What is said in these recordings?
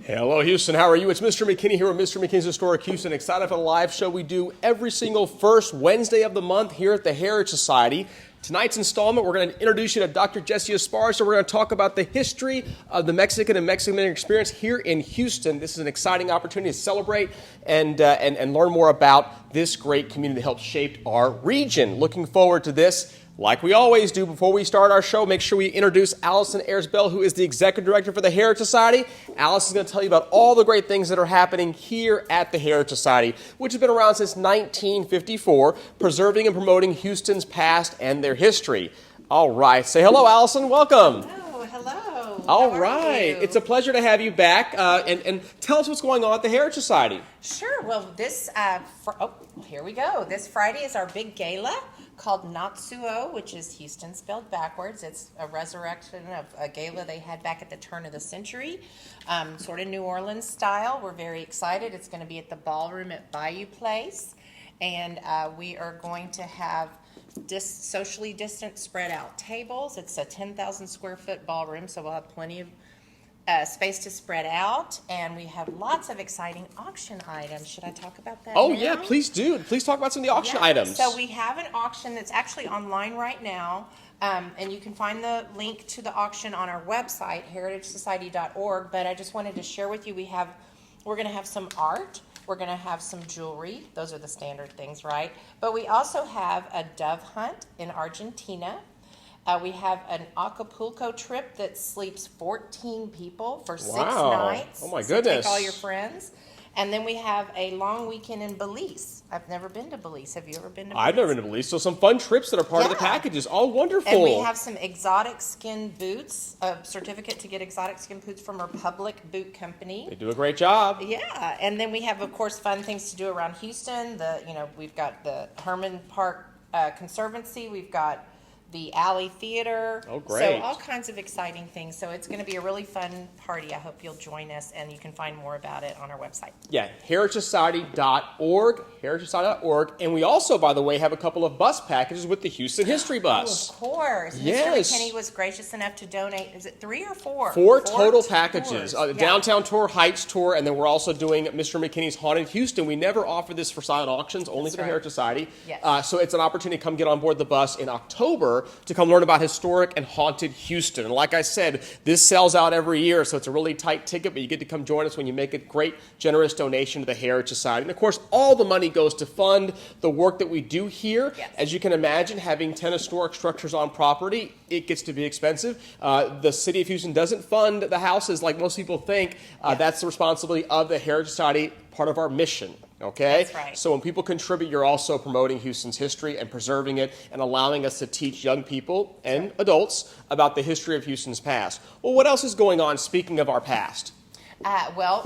Hello, Houston. How are you? It's Mr. McKinney here with Mr. McKinney's Historic Houston. Excited for the live show we do every single first Wednesday of the month here at the Heritage Society. Tonight's installment, we're going to introduce you to Dr. Jesse Esparza. We're going to talk about the history of the Mexican and Mexican experience here in Houston. This is an exciting opportunity to celebrate and learn more about this great community that helped shape our region. Looking forward to this. Like we always do, before we start our show, make sure we introduce Allison Ayers-Bell, who is the Executive Director for the Heritage Society. Allison is going to tell you about all the great things that are happening here at the Heritage Society, which has been around since 1954, preserving and promoting Houston's past and their history. All right. Say hello, Allison. Welcome. Oh, hello. All right. It's a pleasure to have you back. And tell us what's going on at the Heritage Society. Sure. Well, here we go. This Friday is our big gala called Natsuo, which is Houston spelled backwards. It's a resurrection of a gala they had back at the turn of the century, sort of New Orleans style. We're very excited. It's going to be at the ballroom at Bayou Place, and we are going to have socially distant spread out tables. It's a 10,000 square foot ballroom, so we'll have plenty of space to spread out, and we have lots of exciting auction items. Should I talk about that now? Yeah, please do. Please talk about some of the auction items. So we have an auction that's actually online right now, and you can find the link to the auction on our website, heritagesociety.org, but I just wanted to share with you, we're going to have some art, we're going to have some jewelry. Those are the standard things, right? But we also have a dove hunt in Argentina. We have an Acapulco trip that sleeps 14 people for 6 nights. Oh, my so goodness. Take all your friends. And then we have a long weekend in Belize. I've never been to Belize. Have you ever been to Belize? I've never been to Belize, so some fun trips that are part of the packages. All wonderful. And we have some exotic skin boots, a certificate to get exotic skin boots from Republic Boot Company. They do a great job. Yeah, and then we have, of course, fun things to do around Houston. We've got the Herman Park Conservancy. We've got the Alley Theater. Oh, great. So all kinds of exciting things. So it's going to be a really fun party. I hope you'll join us, and you can find more about it on our website. Yeah, heritagesociety.org, heritagesociety.org. And we also, by the way, have a couple of bus packages with the Houston History Bus. Oh, of course. Yes. Mr. McKinney was gracious enough to donate, is it 3 or 4? 4 total packages. Tours. Downtown tour, Heights tour, and then we're also doing Mr. McKinney's Haunted Houston. We never offer this for silent auctions, only for the Heritage Society. Yes. So it's an opportunity to come get on board the bus in October to come learn about historic and haunted Houston. And like I said, this sells out every year, so it's a really tight ticket, but you get to come join us when you make a great, generous donation to the Heritage Society. And of course, all the money goes to fund the work that we do here. Yes. As you can imagine, having 10 historic structures on property, it gets to be expensive. The city of Houston doesn't fund the houses like most people think. That's the responsibility of the Heritage Society, part of our mission. Okay? That's right. So when people contribute, you're also promoting Houston's history and preserving it and allowing us to teach young people and adults about the history of Houston's past. Well, what else is going on, speaking of our past?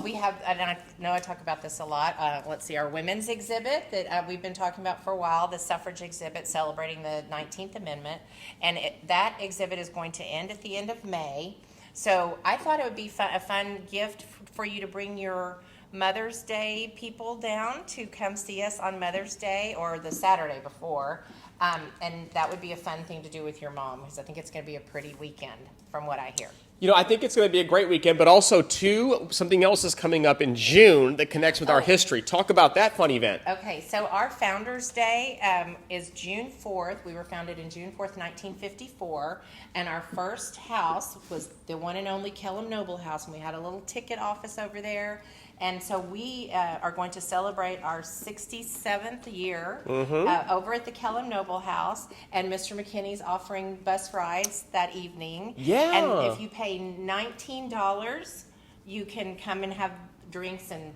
We have, and I know I talk about this a lot, let's see, our women's exhibit that we've been talking about for a while, the suffrage exhibit celebrating the 19th Amendment, and that exhibit is going to end at the end of May. So I thought it would be a fun gift for you to bring your Mother's Day people down to come see us on Mother's Day or the Saturday before. And that would be a fun thing to do with your mom, because I think it's going to be a pretty weekend from what I hear. I think it's going to be a great weekend, but also, too, something else is coming up in June that connects with our history. Talk about that fun event. Okay, so our Founders Day is June 4th. We were founded in June 4th, 1954, and our first house was the one and only Kellum Noble House, and we had a little ticket office over there. And so we are going to celebrate our 67th year over at the Kellum Noble House, and Mr. McKinney's offering bus rides that evening. Yeah. And if you pay $19, you can come and have drinks and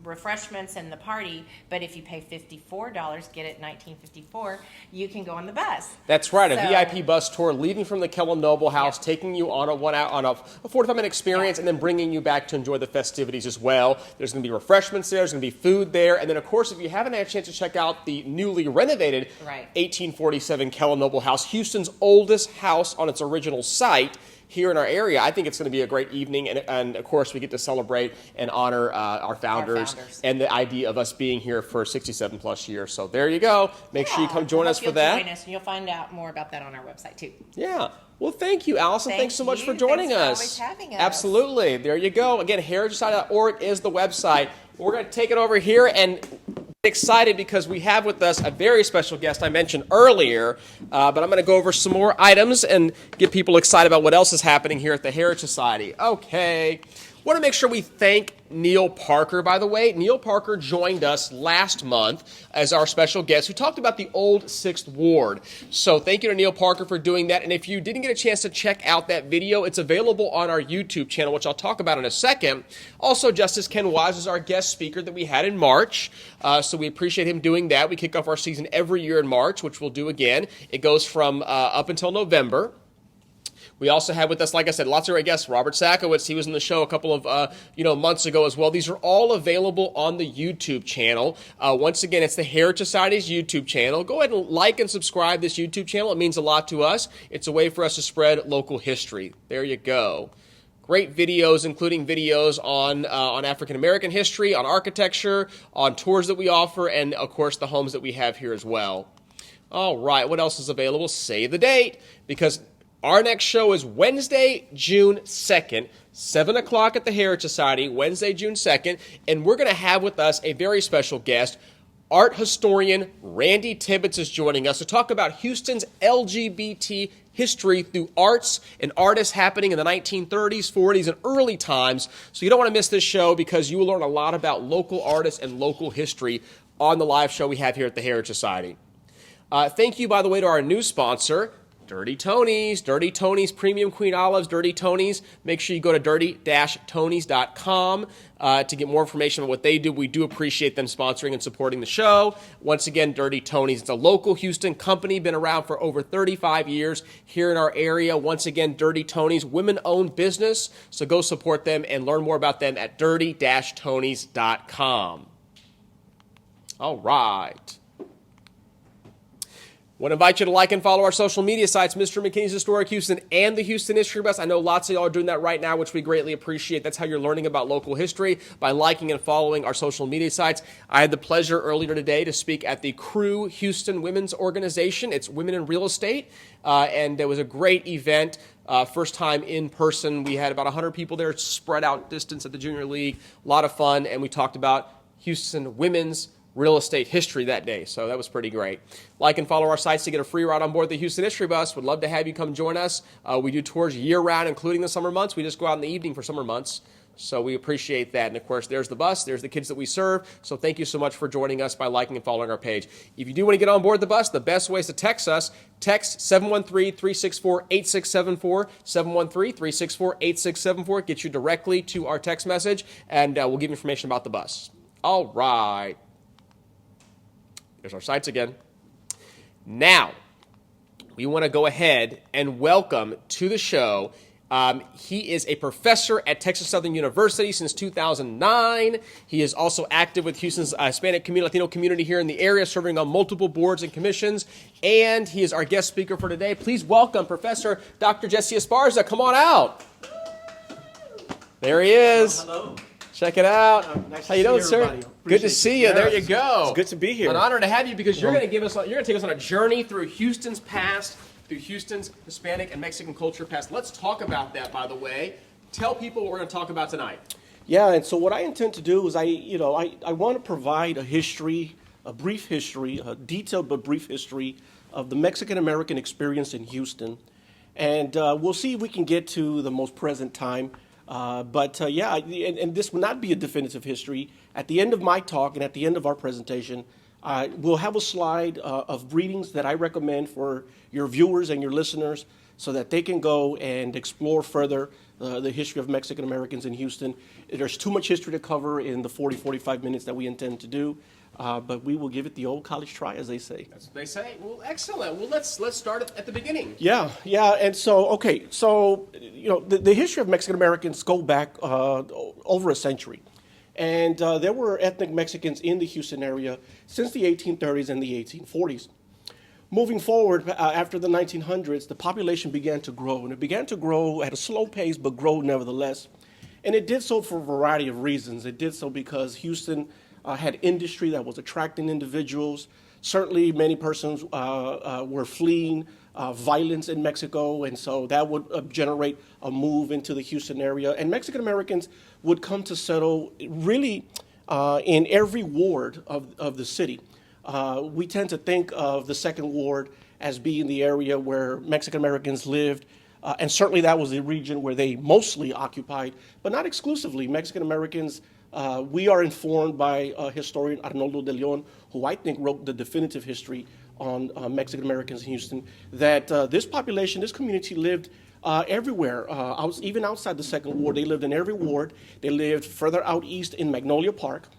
refreshments and the party, but if you pay $54, get it 1954, you can go on the bus. That's right, a VIP bus tour leaving from the Kellum Noble House, taking you on a 45-minute experience, and then bringing you back to enjoy the festivities as well. There's going to be refreshments there, there's going to be food there, and then of course, if you haven't had a chance to check out the newly renovated 1847 Kellum Noble House, Houston's oldest house on its original site, here in our area, I think it's going to be a great evening. And of course, we get to celebrate and honor our founders and the idea of us being here for 67 plus years. So there you go. Make sure you come join us for that. Join us, and you'll find out more about that on our website too. Yeah. Well, thank you, Allison. Thanks so much for joining us. Thanks for always having us. Absolutely. There you go. Again, heritagesociety.org is the website. We're going to take it over here and excited because we have with us a very special guest I mentioned earlier, but I'm going to go over some more items and get people excited about what else is happening here at the Heritage Society. Okay. Want to make sure we thank Neil Parker, by the way. Neil Parker joined us last month as our special guest who talked about the old 6th Ward. So thank you to Neil Parker for doing that. And if you didn't get a chance to check out that video, it's available on our YouTube channel, which I'll talk about in a second. Also, Justice Ken Wise is our guest speaker that we had in March. So we appreciate him doing that. We kick off our season every year in March, which we'll do again. It goes from up until November. We also had with us, like I said, lots of great guests. Robert Sakowitz, he was in the show a couple of months ago as well. These are all available on the YouTube channel. Once again, it's the Heritage Society's YouTube channel. Go ahead and like and subscribe this YouTube channel. It means a lot to us. It's a way for us to spread local history. There you go. Great videos, including videos on African-American history, on architecture, on tours that we offer, and, of course, the homes that we have here as well. All right, what else is available? Save the date, because our next show is Wednesday, June 2nd, 7 o'clock at the Heritage Society, Wednesday, June 2nd, and we're going to have with us a very special guest. Art historian Randy Tibbetts is joining us to talk about Houston's LGBT history through arts and artists happening in the 1930s, 40s, and early times. So you don't want to miss this show because you will learn a lot about local artists and local history on the live show we have here at the Heritage Society. Thank you, by the way, to our new sponsor, Dirty Tony's. Dirty Tony's Premium Queen Olives, Dirty Tony's. Make sure you go to dirty-tonys.com to get more information on what they do. We do appreciate them sponsoring and supporting the show. Once again, Dirty Tony's. It's a local Houston company, been around for over 35 years here in our area. Once again, Dirty Tony's, women-owned business. So go support them and learn more about them at dirty-tonys.com. All right. Want to invite you to like and follow our social media sites, Mister McKinney's Historic Houston and the Houston History Bus. I know lots of y'all are doing that right now, which we greatly appreciate. That's how you're learning about local history, by liking and following our social media sites. I had the pleasure earlier today to speak at the Crew Houston Women's Organization. It's Women in Real Estate, and it was a great event. First time in person. We had about 100 people there, spread out distance at the Junior League. A lot of fun, and we talked about Houston women's real estate history that day, so that was pretty great. Like and follow our sites to get a free ride on board the Houston History Bus. Would love to have you come join us. We do tours year-round, including the summer months. We just go out in the evening for summer months, so we appreciate that. And, of course, there's the bus. There's the kids that we serve. So thank you so much for joining us by liking and following our page. If you do want to get on board the bus, the best way is to text us. Text 713-364-8674, 713-364-8674. Get you directly to our text message, and we'll give you information about the bus. All right. There's our sites again. Now, we want to go ahead and welcome to the show. He is a professor at Texas Southern University since 2009. He is also active with Houston's Hispanic community, Latino community here in the area, serving on multiple boards and commissions. And he is our guest speaker for today. Please welcome Professor Dr. Jesse Esparza. Come on out. There he is. Hello. Check it out. Nice How you doing, sir? everybody. Good to see you. There you go. It's good to be here. An honor to have you because you're going to take us on a journey through Houston's past, through Houston's Hispanic and Mexican culture past. Let's talk about that, by the way. Tell people what we're going to talk about tonight. Yeah, and so what I intend to do is I want to provide a history, a brief history, a detailed but brief history of the Mexican-American experience in Houston. And we'll see if we can get to the most present time. And this will not be a definitive history. At the end of my talk and at the end of our presentation, we'll have a slide of readings that I recommend for your viewers and your listeners so that they can go and explore further the history of Mexican Americans in Houston. There's too much history to cover in the 45 minutes that we intend to do, but we will give it the old college try, as they say. That's what they say. Well, excellent. Well, let's start at the beginning. Yeah, and so, the history of Mexican Americans go back over a century. And there were ethnic Mexicans in the Houston area since the 1830s and the 1840s. Moving forward, after the 1900s, the population began to grow, and it began to grow at a slow pace, but grow nevertheless. And it did so for a variety of reasons. It did so because Houston had industry that was attracting individuals. Certainly, many persons were fleeing violence in Mexico, and so that would generate a move into the Houston area. And Mexican Americans would come to settle really in every ward of the city. We tend to think of the Second Ward as being the area where Mexican Americans lived, and certainly that was the region where they mostly occupied, but not exclusively. Mexican Americans, we are informed by historian Arnoldo de Leon, who I think wrote the definitive history on Mexican Americans in Houston, that this population, this community lived everywhere, even outside the Second Ward. They lived in every ward. They lived further out east in Magnolia Park.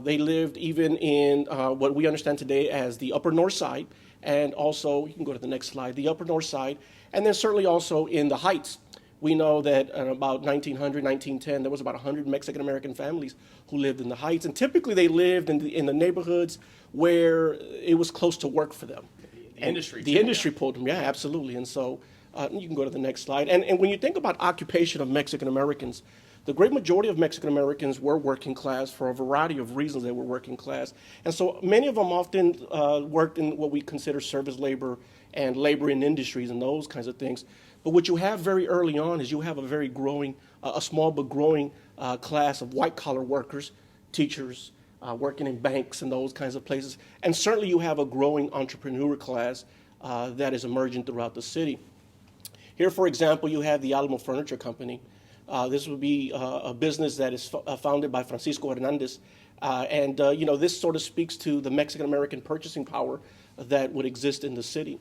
They lived even in what we understand today as the Upper North Side, and also, you can go to the next slide, the Upper North Side, and then certainly also in the Heights. We know that in about 1900, 1910, there was about 100 Mexican-American families who lived in the Heights, and typically they lived in the neighborhoods where it was close to work for them. The industry. The industry pulled them, yeah, absolutely. And so you can go to the next slide. And when you think about occupation of Mexican-Americans, the great majority of Mexican Americans were working class for a variety of reasons. They were working class. And so many of them often worked in what we consider service labor and labor in industries and those kinds of things. But what you have very early on is you have a very growing, a small but growing class of white-collar workers, teachers, working in banks and those kinds of places. And certainly you have a growing entrepreneur class that is emerging throughout the city. Here, for example, you have the Alamo Furniture Company. This would be a business that is founded by Francisco Hernandez. This sort of speaks to the Mexican-American purchasing power that would exist in the city.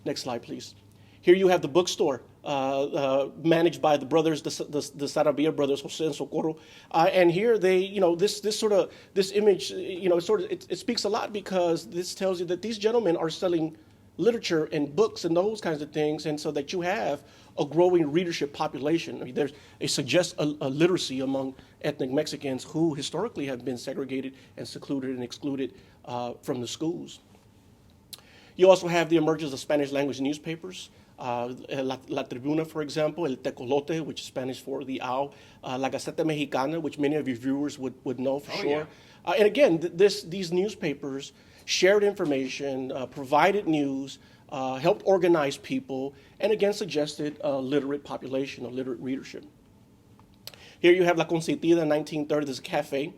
Next slide, please. Here you have the bookstore managed by the brothers, the Sarabia brothers, Jose and Socorro. And here they, this image, it speaks a lot because this tells you that these gentlemen are selling literature and books and those kinds of things, and so that you have a growing readership population. I mean, it suggests a literacy among ethnic Mexicans who historically have been segregated and secluded and excluded from the schools. You also have the emergence of Spanish language newspapers. La Tribuna, for example, El Tecolote, which is Spanish for the owl, La Gaceta Mexicana, which many of your viewers would know for sure. Yeah. And again, these newspapers shared information, provided news, helped organize people, and again suggested a literate population, a literate readership. Here you have La Consentida in 1930, this is a cafe.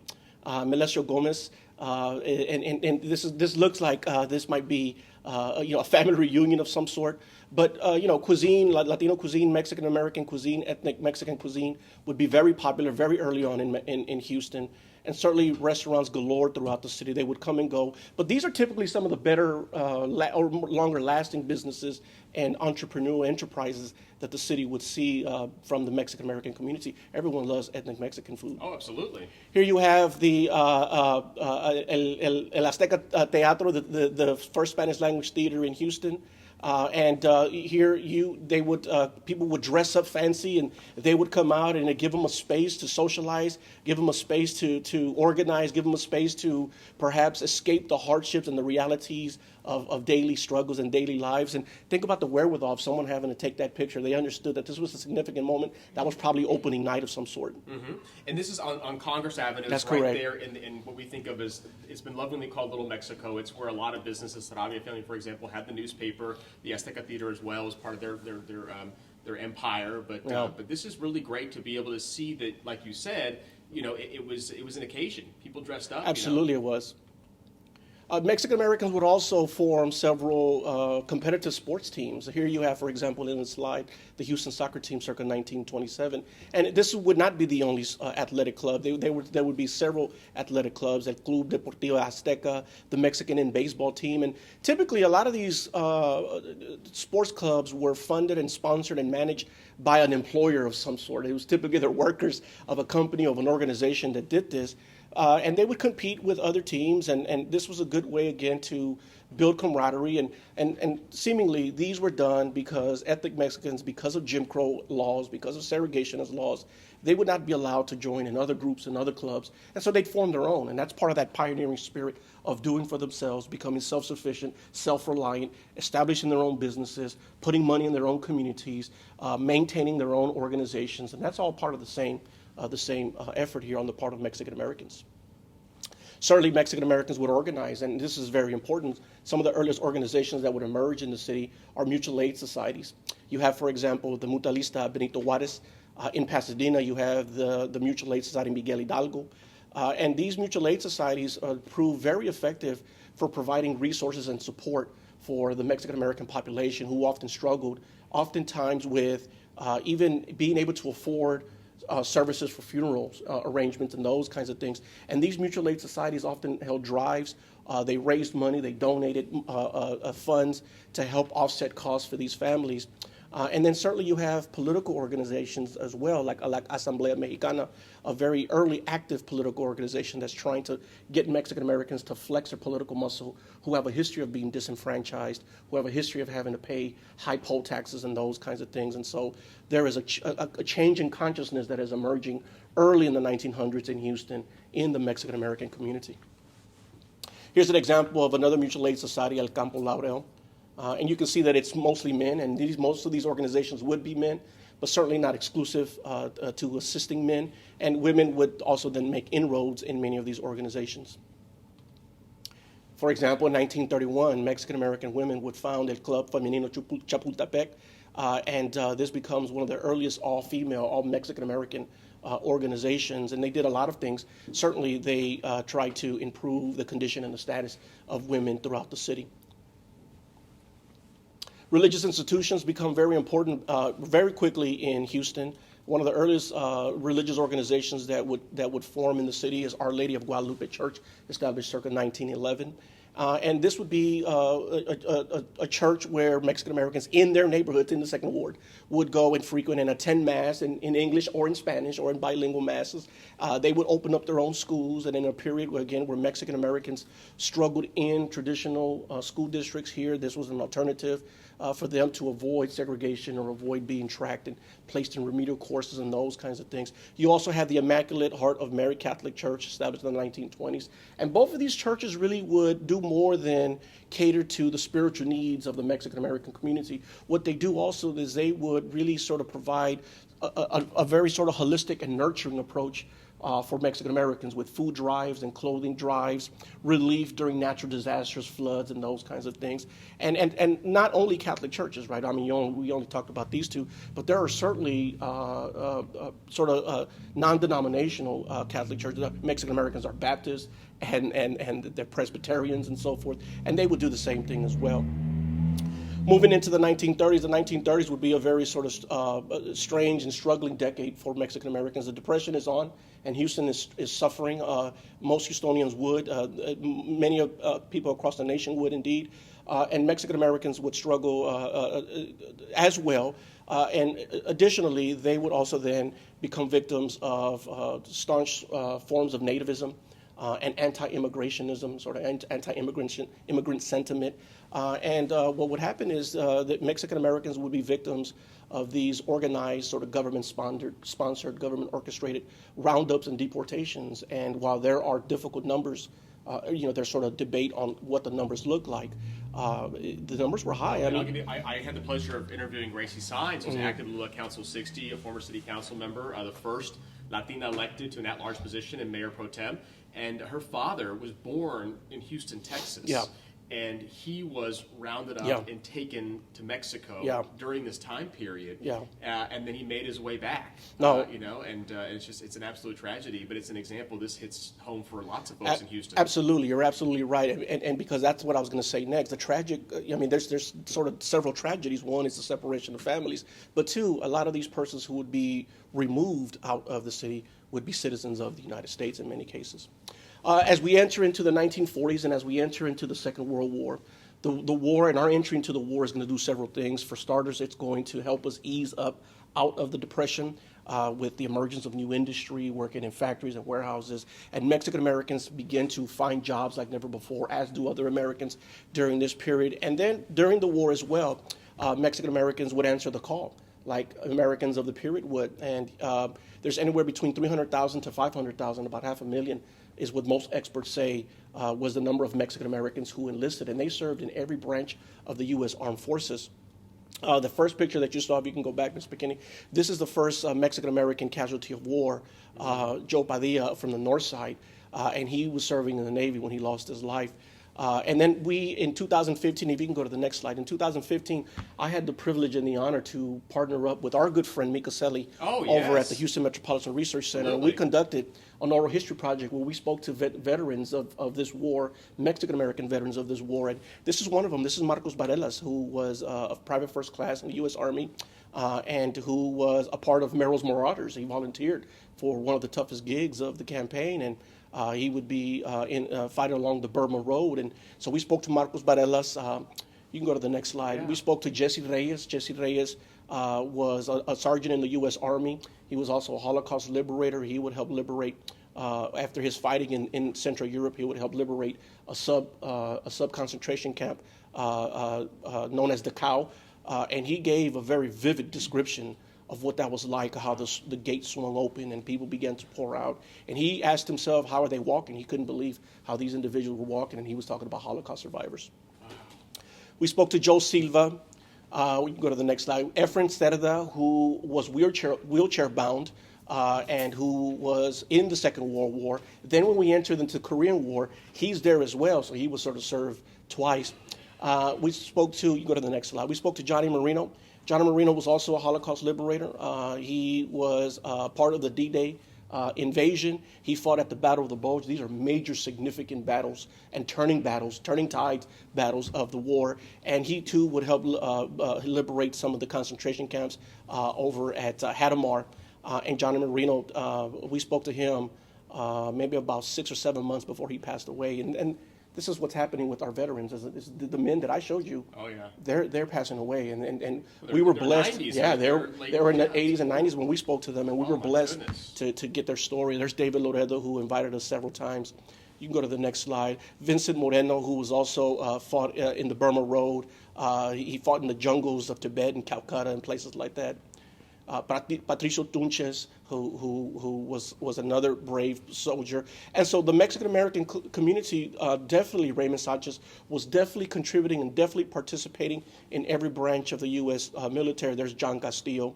Melesio Gomez, and this looks like this might be a family reunion of some sort. But cuisine, Latino cuisine, Mexican American cuisine, ethnic Mexican cuisine would be very popular very early on in Houston. And certainly restaurants galore throughout the city. They would come and go. But these are typically some of the better or longer lasting businesses and entrepreneurial enterprises that the city would see from the Mexican American community. Everyone loves ethnic Mexican food. Oh, absolutely. Here you have the El Azteca Teatro, the first Spanish language theater in Houston. Here people would dress up fancy, and they would come out and give them a space to socialize, give them a space to organize, give them a space to perhaps escape the hardships and the realities of daily struggles and daily lives. And think about the wherewithal of someone having to take that picture. They understood that this was a significant moment. That was probably opening night of some sort. Mm-hmm. And this is on Congress Avenue. That's right correct. There in what we think of as, it's been lovingly called Little Mexico. It's where a lot of businesses, Sarabia family, for example, had the newspaper, the Azteca Theater as well as part of their empire. But this is really great to be able to see that, like you said, it was an occasion. People dressed up. Absolutely, it was. Mexican Americans would also form several competitive sports teams. Here you have, for example, in the slide, the Houston soccer team circa 1927. And this would not be the only athletic club. There would be several athletic clubs, El Club Deportivo Azteca, the Mexican baseball team. And typically a lot of these sports clubs were funded and sponsored and managed by an employer of some sort. It was typically the workers of a company, of an organization that did this. And they would compete with other teams, and this was a good way, again, to build camaraderie. And seemingly, these were done because ethnic Mexicans, because of Jim Crow laws, because of segregationist laws, they would not be allowed to join in other groups and other clubs. And so they'd form their own. And that's part of that pioneering spirit of doing for themselves, becoming self-sufficient, self-reliant, establishing their own businesses, putting money in their own communities, maintaining their own organizations. And that's all part of the same effort here on the part of Mexican Americans. Certainly, Mexican Americans would organize, and this is very important. Some of the earliest organizations that would emerge in the city are mutual aid societies. You have, for example, the Mutualista Benito Juarez. In Pasadena, you have the Mutual Aid Society Miguel Hidalgo. And these mutual aid societies prove very effective for providing resources and support for the Mexican American population, who often struggled, oftentimes with even being able to afford services for funerals, arrangements, and those kinds of things. And these mutual aid societies often held drives. They raised money. They donated funds to help offset costs for these families. And then certainly you have political organizations as well, like Asamblea Mexicana, a very early active political organization that's trying to get Mexican Americans to flex their political muscle, who have a history of being disenfranchised, who have a history of having to pay high poll taxes and those kinds of things. And so there is a change in consciousness that is emerging early in the 1900s in Houston in the Mexican American community. Here's an example of another mutual aid society, El Campo Laurel. And you can see that it's mostly men, and most of these organizations would be men, but certainly not exclusive to assisting men. And women would also then make inroads in many of these organizations. For example, in 1931, Mexican-American women would found El Club Femenino Chapultepec, and this becomes one of the earliest all-female, all-Mexican-American organizations, and they did a lot of things. Certainly, they tried to improve the condition and the status of women throughout the city. Religious institutions become very important very quickly in Houston. One of the earliest religious organizations that would form in the city is Our Lady of Guadalupe Church, established circa 1911. And this would be a church where Mexican Americans in their neighborhoods in the Second Ward would go and frequent and attend Mass in English or in Spanish or in bilingual Masses. They would open up their own schools, and in a period where Mexican Americans struggled in traditional school districts here, this was an alternative for them to avoid segregation or avoid being tracked and placed in remedial courses and those kinds of things. You also have the Immaculate Heart of Mary Catholic Church, established in the 1920s. And both of these churches really would do more than cater to the spiritual needs of the Mexican American community. What they do also is they would really sort of provide a very sort of holistic and nurturing approach for Mexican Americans, with food drives and clothing drives, relief during natural disasters, floods, and those kinds of things. And not only Catholic churches, right? I mean, we only talked about these two, but there are certainly non-denominational Catholic churches. Mexican Americans are Baptists, and they're Presbyterians and so forth, and they would do the same thing as well. Moving into the 1930s would be a very sort of strange and struggling decade for Mexican Americans. The Depression is on, and Houston is suffering. Most Houstonians would. Many people across the nation would indeed. And Mexican Americans would struggle as well. And additionally, they would also then become victims of staunch forms of nativism and anti-immigrationism, sort of anti-immigrant sentiment. And what would happen is that Mexican Americans would be victims of these organized, sort of government-sponsored, government-orchestrated roundups and deportations. And while there are difficult numbers, there's sort of debate on what the numbers look like. The numbers were high. I had the pleasure of interviewing Gracie Sines, who's active in Council 60, a former city council member, the first Latina elected to an at-large position and mayor pro tem. And her father was born in Houston, Texas. Yeah. And he was rounded up and taken to Mexico during this time period. Yeah. And then he made his way back. It's an absolute tragedy, but it's an example. This hits home for lots of folks in Houston. Absolutely. You're absolutely right. And because that's what I was going to say next. The tragic, there's sort of several tragedies. One is the separation of families. But two, a lot of these persons who would be removed out of the city would be citizens of the United States in many cases. As we enter into the 1940s and as we enter into the Second World War, the war and our entry into the war is going to do several things. For starters, it's going to help us ease up out of the Depression. with the emergence of new industry, working in factories and warehouses. And Mexican Americans begin to find jobs like never before, as do other Americans during this period. And then during the war as well, Mexican Americans would answer the call, like Americans of the period would. And there's anywhere between 300,000 to 500,000, about 500,000 is what most experts say was the number of Mexican Americans who enlisted. And they served in every branch of the U.S. Armed Forces. The first picture that you saw, if you can go back, Mr. McKinney, this is the first Mexican-American casualty of war, Joe Padilla from the north side, and he was serving in the Navy when he lost his life. And then in 2015, if you can go to the next slide, in 2015, I had the privilege and the honor to partner up with our good friend Mika Selly over at the Houston Metropolitan Research Center. And we conducted an oral history project where we spoke to veterans of this war, Mexican-American veterans of this war. And this is one of them. This is Marcos Barelas, who was a private first class in the U.S. Army and who was a part of Merrill's Marauders. He volunteered for one of the toughest gigs of the campaign, and he would be fighting along the Burma Road. And so we spoke to Marcos Barelas. You can go to the next slide. Yeah. We spoke to Jesse Reyes. Jesse Reyes was a sergeant in the U.S. Army. He was also a Holocaust liberator. He would help liberate, after his fighting in Central Europe, he would help liberate a sub-concentration camp known as Dachau. And he gave a very vivid description of what that was like, how the gate swung open and people began to pour out. And he asked himself, how are they walking? He couldn't believe how these individuals were walking, and he was talking about Holocaust survivors. Wow. We spoke to Joe Silva. We can go to the next slide. Efren Cerda, who was wheelchair bound and who was in the Second World War. Then when we entered into the Korean War, he's there as well, so he was sort of served twice. We spoke to, you can go to the next slide. We spoke to Johnny Marino. Johnny Marino was also a Holocaust liberator. He was part of the D-Day invasion. He fought at the Battle of the Bulge. These are major significant battles and turning tides battles of the war. And he too would help liberate some of the concentration camps over at Hadamar. And Johnny Marino, we spoke to him maybe about 6 or 7 months before he passed away. And this is what's happening with our veterans. Is the men that I showed you, they're passing away, and we were blessed. 90s, yeah, they were in the 80s and 90s when we spoke to them, and we were blessed to get their story. There's David Loredo, who invited us several times. You can go to the next slide. Vincent Moreno, who was also fought in the Burma Road. He fought in the jungles of Tibet and Calcutta and places like that. Patricio Tunches, who was another brave soldier. And so the Mexican-American community, definitely Raymond Sanchez, was definitely contributing and definitely participating in every branch of the U.S. Military. There's John Castillo,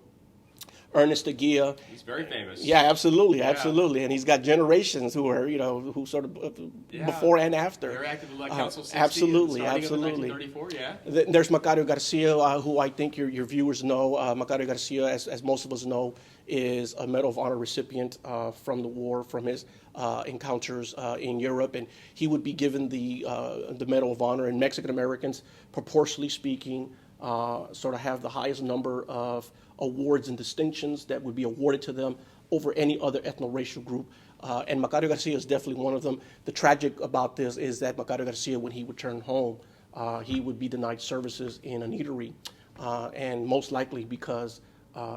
Ernest Aguirre. He's very famous. Yeah, absolutely. And he's got generations who are, who sort of before and after. Very active in the Council 60. Absolutely. 1934, yeah. There's Macario Garcia, who I think your viewers know. Macario Garcia, as most of us know, is a Medal of Honor recipient from the war, from his encounters in Europe, and he would be given the Medal of Honor. And Mexican Americans, proportionally speaking, sort of have the highest number of awards and distinctions that would be awarded to them over any other ethno-racial group. And Macario Garcia is definitely one of them. The tragic about this is that Macario Garcia, when he returned home, he would be denied services in an eatery, and most likely because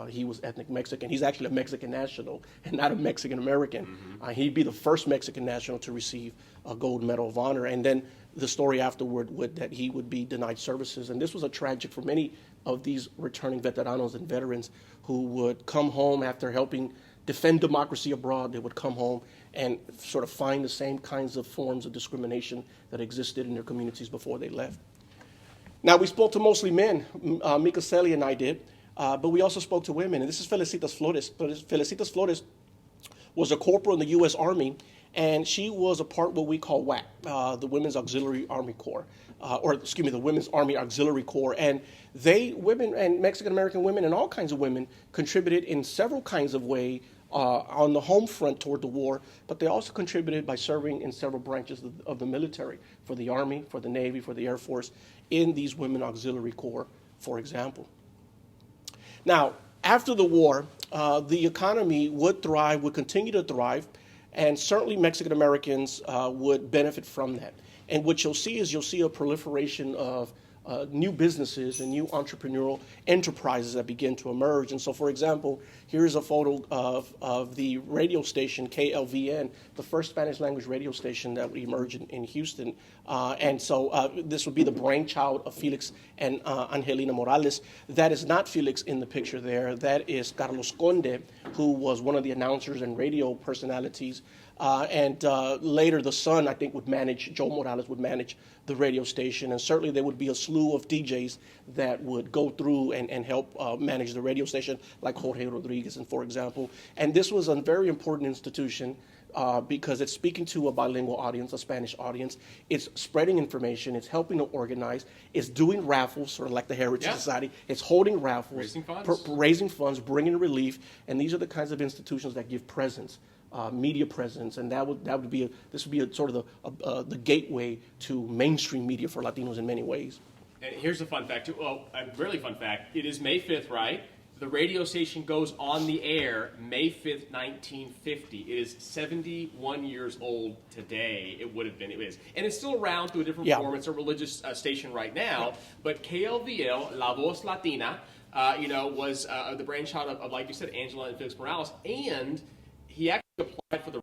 he was ethnic Mexican. He's actually a Mexican national and not a Mexican American. Mm-hmm. He'd be the first Mexican national to receive a gold Medal of Honor. And then the story afterward would that he would be denied services. And this was a tragic for many of these returning veteranos and veterans who would come home after helping defend democracy abroad. They would come home and sort of find the same kinds of forms of discrimination that existed in their communities before they left. Now, we spoke to mostly men. Mika Selly and I did. But we also spoke to women, and this is Felicitas Flores. Felicitas Flores was a corporal in the U.S. Army, and she was a part of what we call WAC, the Women's Auxiliary Army Corps, the Women's Army Auxiliary Corps. And women and Mexican-American women and all kinds of women contributed in several kinds of ways on the home front toward the war, but they also contributed by serving in several branches of the military, for the Army, for the Navy, for the Air Force, in these Women Auxiliary Corps, for example. Now, after the war, the economy would continue to thrive, and certainly Mexican Americans would benefit from that. And what you'll see is a proliferation of new businesses and new entrepreneurial enterprises that begin to emerge. And so, for example, here's a photo of the radio station KLVN, the first Spanish language radio station that would emerge in Houston. And so this would be the brainchild of Felix and Angelina Morales. That is not Felix in the picture there. That is Carlos Conde, who was one of the announcers and radio personalities. And later the son, I think, Joe Morales would manage the radio station. And certainly there would be a slew of DJs that would go through and help manage the radio station, like Jorge Rodriguez, and for example. And this was a very important institution because it's speaking to a bilingual audience, a Spanish audience. It's spreading information. It's helping to organize. It's doing raffles, sort of like the Heritage Society. It's holding raffles. Raising funds, bringing relief. And these are the kinds of institutions that give presence. Media presence, and this would be a sort of the gateway to mainstream media for Latinos in many ways. And here's a fun fact too. Well, a really fun fact. It is May 5th, right? The radio station goes on the air May 5th, 1950. It is 71 years old today. It would have been. It is, and it's still around through a different form. It's a religious station right now. But KLVL, La Voz Latina, was the brainchild of, like you said, Angela and Felix Morales, and he actually applied for the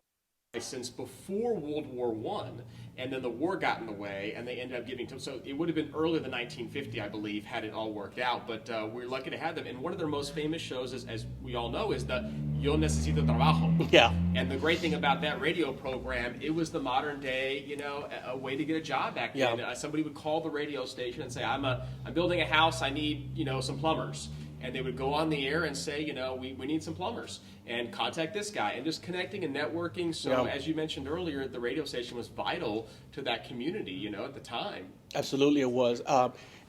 license before World War I, and then the war got in the way, and they ended up giving to him. So it would have been earlier than 1950, I believe, had it all worked out. But we're lucky to have them. And one of their most famous shows, as we all know, is the Yo Necesito Trabajo. Yeah. And the great thing about that radio program, it was the modern day, a way to get a job back then. Somebody would call the radio station and say, I'm building a house, I need, some plumbers. And they would go on the air and say, we need some plumbers, and contact this guy, and just connecting and networking. So as you mentioned earlier, the radio station was vital to that community, at the time. Absolutely, it was.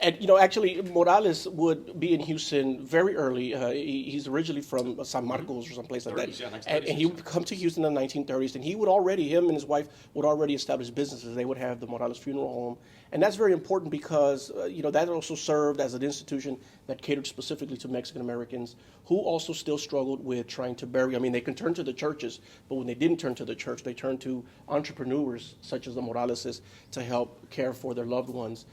And, actually, Morales would be in Houston very early. He's originally from San Marcos or someplace like that. And he would come to Houston in the 1930s, and him and his wife would already establish businesses. They would have the Morales Funeral Home. And that's very important because, that also served as an institution that catered specifically to Mexican Americans who also still struggled with trying to bury. I mean, they can turn to the churches, but when they didn't turn to the church, they turned to entrepreneurs such as the Moraleses to help care for their loved ones.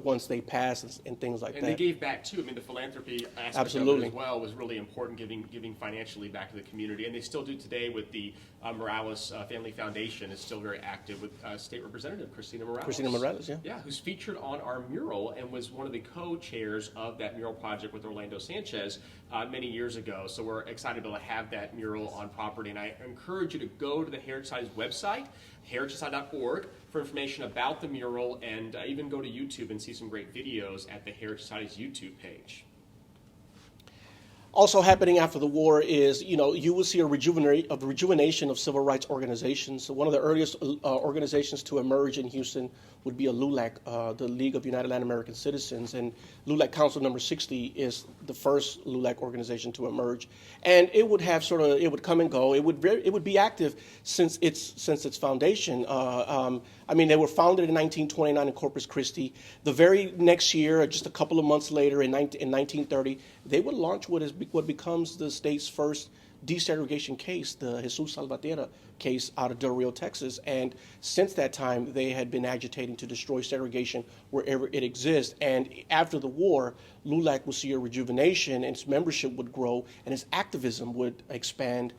Once they pass and things like that. And they gave back too. I mean, the philanthropy aspect of it as well was really important, giving financially back to the community. And they still do today with the Morales Family Foundation. Is still very active with State Representative Cristina Morales. Cristina Morales, yeah. Yeah, who's featured on our mural and was one of the co-chairs of that mural project with Orlando Sanchez many years ago. So we're excited to be able to have that mural on property. And I encourage you to go to the Heritage Society's website, heritagesociety.org, for information about the mural, and even go to YouTube and see some great videos at the Heritage Society's YouTube page. Also happening after the war is, you will see a rejuvenation of civil rights organizations. So one of the earliest organizations to emerge in Houston would be a LULAC, the League of United Latin American Citizens, and LULAC Council number 60 is the first LULAC organization to emerge. And it would have it would come and go. It would be active since its foundation. They were founded in 1929 in Corpus Christi. The very next year, just a couple of months later, in 1930, they would launch what becomes the state's first desegregation case, the Jesus Salvatierra case out of Del Rio, Texas. And since that time, they had been agitating to destroy segregation wherever it exists. And after the war, LULAC would see a rejuvenation, and its membership would grow, and its activism would expand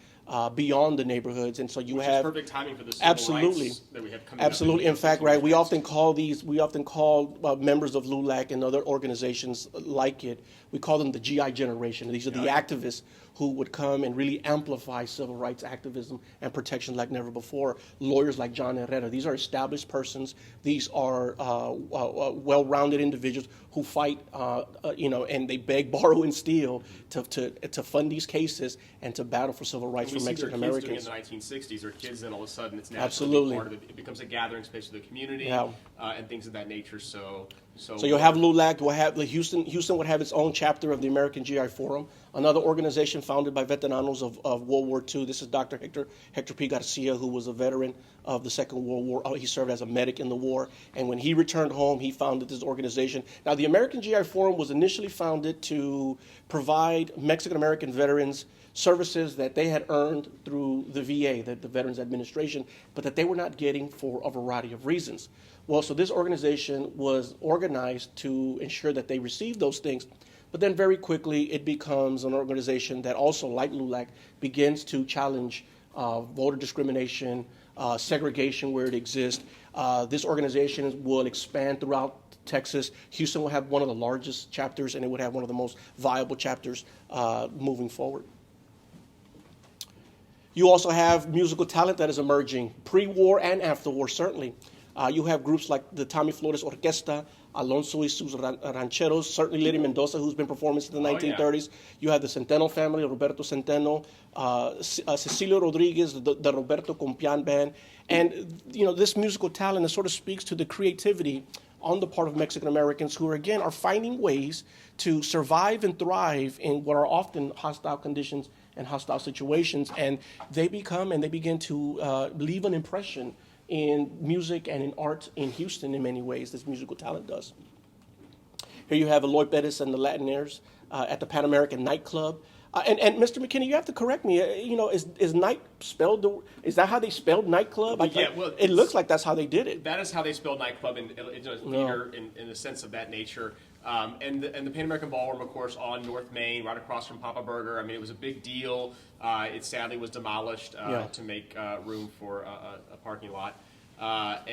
beyond the neighborhoods. And so you Which have is perfect timing for the civil rights that we have coming absolutely. up. In fact, right, we often call members of LULAC and other organizations like it, we call them the GI generation. These are the activists who would come and really amplify civil rights activism and protection like never before. Lawyers like John Herrera. These are established persons. These are well-rounded individuals who fight, and they beg, borrow, and steal to fund these cases and to battle for civil rights for Mexican Americans. Doing it in the 1960s, or kids, then all of a sudden it's now absolutely part of it. It becomes a gathering space for the community and things of that nature. So you'll have LULAC. We'll have Houston would have its own chapter of the American GI Forum, another organization founded by veteranos of World War II. This is Dr. Hector P. Garcia, who was a veteran of the Second World War. He served as a medic in the war, and when he returned home, he founded this organization. Now, the American GI Forum was initially founded to provide Mexican American veterans services that they had earned through the VA, the Veterans Administration, but that they were not getting for a variety of reasons. Well, so this organization was organized organized to ensure that they receive those things. But then very quickly, it becomes an organization that also, like LULAC, begins to challenge voter discrimination, segregation where it exists. This organization will expand throughout Texas. Houston will have one of the largest chapters, and it would have one of the most viable chapters moving forward. You also have musical talent that is emerging, pre-war and after war, certainly. You have groups like the Tommy Flores Orquesta, Alonso y sus Rancheros, certainly Liddy Mendoza, who's been performing since the 1930s. Yeah. You have the Centeno family, Roberto Centeno, Cecilio Rodriguez, the Roberto Compian band. And, this musical talent sort of speaks to the creativity on the part of Mexican Americans who, again, are finding ways to survive and thrive in what are often hostile conditions and hostile situations. And they begin to leave an impression in music and in art in Houston in many ways. This musical talent does. Here you have Eloy Bettis and the Latinaires at the Pan American nightclub. And Mr. McKinney, you have to correct me. Is night spelled? Is that how they spelled nightclub? Well, it looks like that's how they did it. That is how they spelled nightclub in theater in the sense of that nature. And the Pan American Ballroom, of course, on North Main, right across from Papa Burger. I mean, it was a big deal. It sadly was demolished to make room for a parking lot. But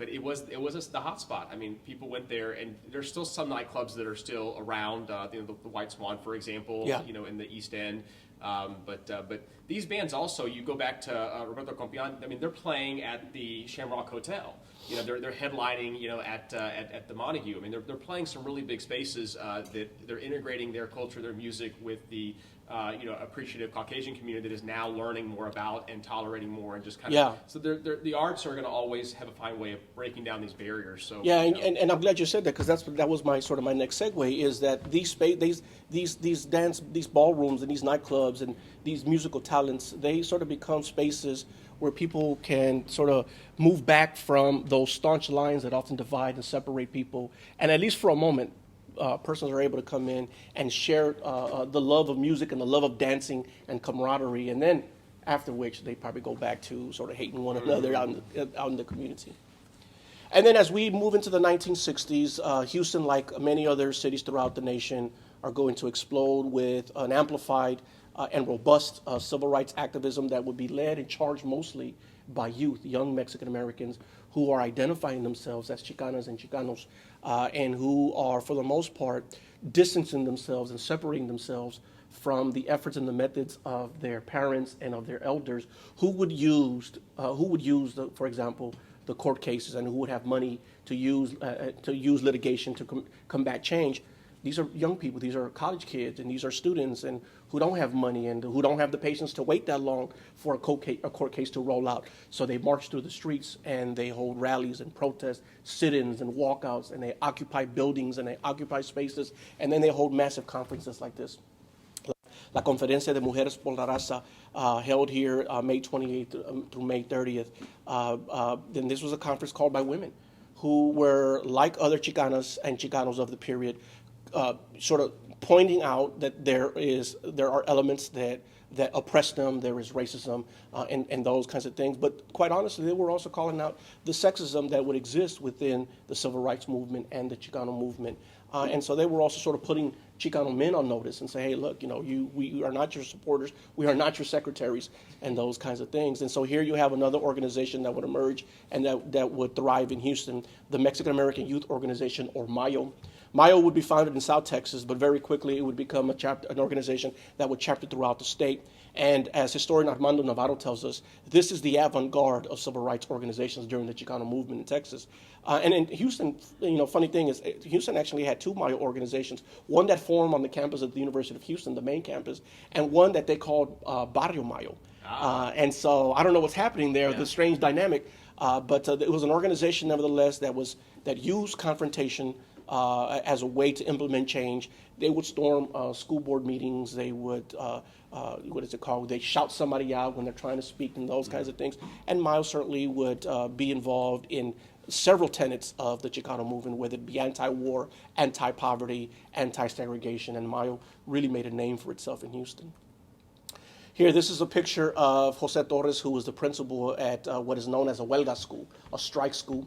it was the hot spot. I mean, people went there, and there's still some nightclubs that are still around. The White Swan, for example, in the East End. But these bands also, you go back to Roberto Compian. I mean, they're playing at the Shamrock Hotel. They're headlining. At the Montague. I mean, they're playing some really big spaces that they're integrating their culture, their music with the appreciative Caucasian community that is now learning more about and tolerating more and just kind of. So the arts are going to always have a fine way of breaking down these barriers. So and I'm glad you said that, because that was my next segue, is that these ballrooms and these nightclubs and these musical talents, they sort of become spaces where people can sort of move back from those staunch lines that often divide and separate people, and at least for a moment, persons are able to come in and share the love of music and the love of dancing and camaraderie, and then after which they probably go back to sort of hating one another out in the community. And then as we move into the 1960s, Houston, like many other cities throughout the nation, are going to explode with an amplified and robust civil rights activism that would be led and charged mostly by youth, young Mexican Americans who are identifying themselves as Chicanas and Chicanos, and who are, for the most part, distancing themselves and separating themselves from the efforts and the methods of their parents and of their elders, who would use, for example, the court cases, and who would have money to use litigation to combat change. These are young people, these are college kids, and these are students and who don't have money and who don't have the patience to wait that long for a court case to roll out. So they march through the streets and they hold rallies and protests, sit-ins and walkouts, and they occupy buildings and they occupy spaces, and then they hold massive conferences like this. La Conferencia de Mujeres por la Raza, held here May 28th through May 30th. Then this was a conference called by women who were, like other Chicanas and Chicanos of the period, sort of pointing out that there are elements that oppress them, there is racism, and those kinds of things. But quite honestly, they were also calling out the sexism that would exist within the civil rights movement and the Chicano movement. And so they were also sort of putting Chicano men on notice and say, hey, look, we are not your supporters, we are not your secretaries, and those kinds of things. And so here you have another organization that would emerge and that would thrive in Houston, the Mexican American Youth Organization, or MAYO. MAYO would be founded in South Texas, but very quickly it would become an organization that would chapter throughout the state. And as historian Armando Navarro tells us, this is the avant-garde of civil rights organizations during the Chicano movement in Texas. And in Houston, funny thing is, Houston actually had two MAYO organizations, one that formed on the campus of the University of Houston, the main campus, and one that they called Barrio MAYO. And so I don't know what's happening there, the strange dynamic, but it was an organization, nevertheless, that used confrontation as a way to implement change. They would storm school board meetings. They would, what is it called? They shout somebody out when they're trying to speak and those kinds of things. And MAYO certainly would be involved in several tenets of the Chicano movement, whether it be anti-war, anti-poverty, anti-segregation. And MAYO really made a name for itself in Houston. Here, this is a picture of Jose Torres, who was the principal at what is known as a huelga school, a strike school.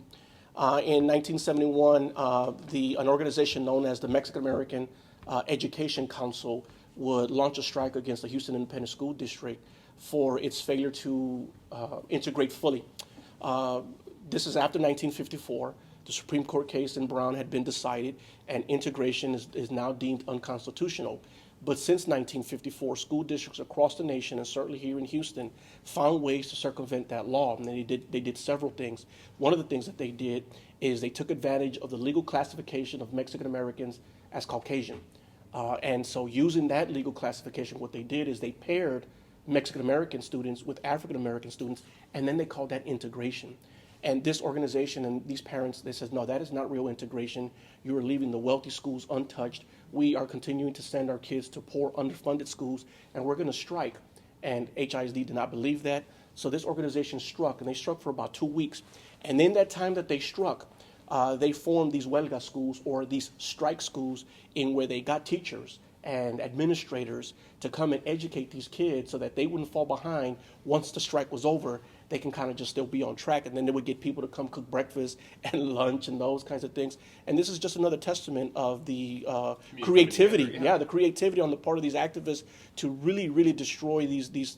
In 1971, an organization known as the Mexican American Education Council would launch a strike against the Houston Independent School District for its failure to integrate fully. This is after 1954. The Supreme Court case in Brown had been decided, and integration is now deemed unconstitutional. But since 1954, school districts across the nation, and certainly here in Houston, found ways to circumvent that law. And they did several things. One of the things that they did is they took advantage of the legal classification of Mexican Americans as Caucasian. And so using that legal classification, what they did is they paired Mexican American students with African American students, and then they called that integration. And this organization and these parents, they said, no, that is not real integration. You are leaving the wealthy schools untouched. We are continuing to send our kids to poor, underfunded schools, and we're going to strike. And HISD did not believe that. So this organization struck, and they struck for about 2 weeks. And in that time that they struck, they formed these huelga schools, or these strike schools, in where they got teachers and administrators to come and educate these kids so that they wouldn't fall behind once the strike was over. They can kind of just still be on track, and then they would get people to come cook breakfast and lunch and those kinds of things. And this is just another testament of the creativity, the creativity on the part of these activists to really, really destroy these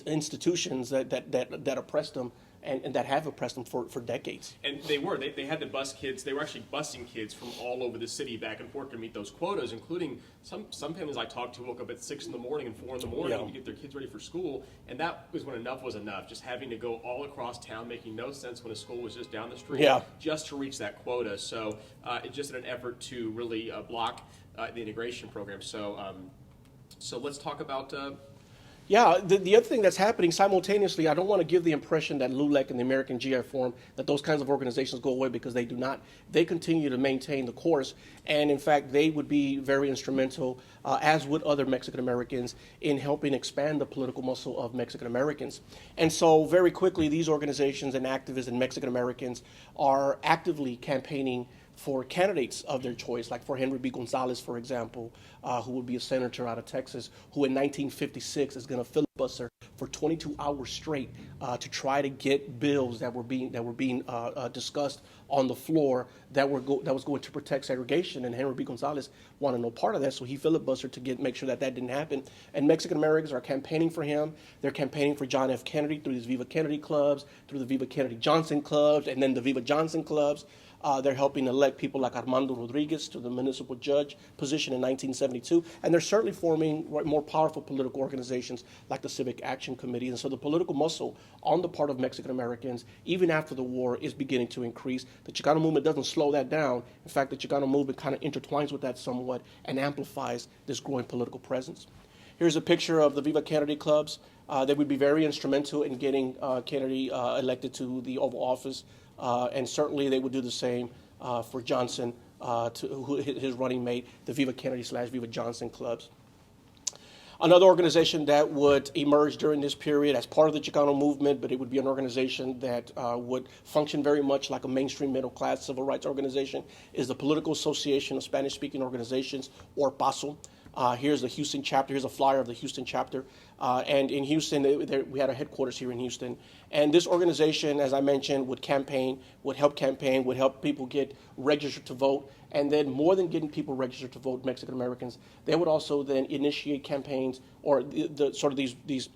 institutions that oppress them and that have oppressed them for decades. And they had to bus kids. They were actually busing kids from all over the city back and forth to meet those quotas, including some families I talked to woke up at 6 in the morning and 4 in the morning to get their kids ready for school. And that was when enough was enough, just having to go all across town, making no sense when a school was just down the street, just to reach that quota. So it's just an effort to really block the integration program. So let's talk about... The other thing that's happening simultaneously, I don't want to give the impression that LULAC and the American GI Forum, that those kinds of organizations go away, because they do not. They continue to maintain the course, and in fact, they would be very instrumental, as would other Mexican Americans, in helping expand the political muscle of Mexican Americans. And so very quickly, these organizations and activists and Mexican Americans are actively campaigning for candidates of their choice, like for Henry B. Gonzalez, for example, who would be a senator out of Texas, who in 1956 is going to filibuster for 22 hours straight to try to get bills that were being discussed on the floor that was going to protect segregation. And Henry B. Gonzalez wanted no part of that, so he filibustered to make sure that didn't happen. And Mexican Americans are campaigning for him. They're campaigning for John F. Kennedy through these Viva Kennedy clubs, through the Viva Kennedy Johnson clubs, and then the Viva Johnson clubs. They're helping elect people like Armando Rodriguez to the municipal judge position in 1972. And they're certainly forming more powerful political organizations like the Civic Action Committee. And so the political muscle on the part of Mexican Americans, even after the war, is beginning to increase. The Chicano movement doesn't slow that down. In fact, the Chicano movement kind of intertwines with that somewhat and amplifies this growing political presence. Here's a picture of the Viva Kennedy clubs. They would be very instrumental in getting Kennedy elected to the Oval Office. And certainly they would do the same for Johnson, his running mate, the Viva Kennedy / Viva Johnson clubs. Another organization that would emerge during this period as part of the Chicano movement, but it would be an organization that would function very much like a mainstream middle-class civil rights organization, is the Political Association of Spanish-Speaking Organizations, or PASO. Here's the Houston chapter. Here's a flyer of the Houston chapter. And in Houston, we had our headquarters here in Houston. And this organization, as I mentioned, would help people get registered to vote. And then more than getting people registered to vote, Mexican Americans, they would also then initiate campaigns or these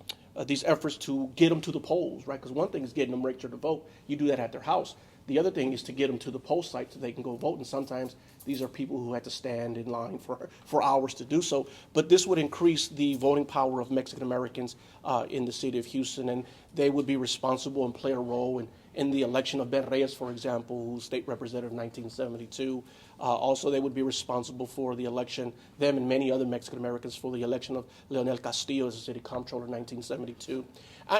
efforts to get them to the polls, right? Because one thing is getting them registered to vote. You do that at their house. The other thing is to get them to the poll site so they can go vote. And sometimes these are people who had to stand in line for hours to do so. But this would increase the voting power of Mexican Americans in the city of Houston. And they would be responsible and play a role in the election of Ben Reyes, for example, who's state representative in 1972. Also, they would be responsible for the election, them and many other Mexican Americans, for the election of Leonel Castillo as the city comptroller in 1972.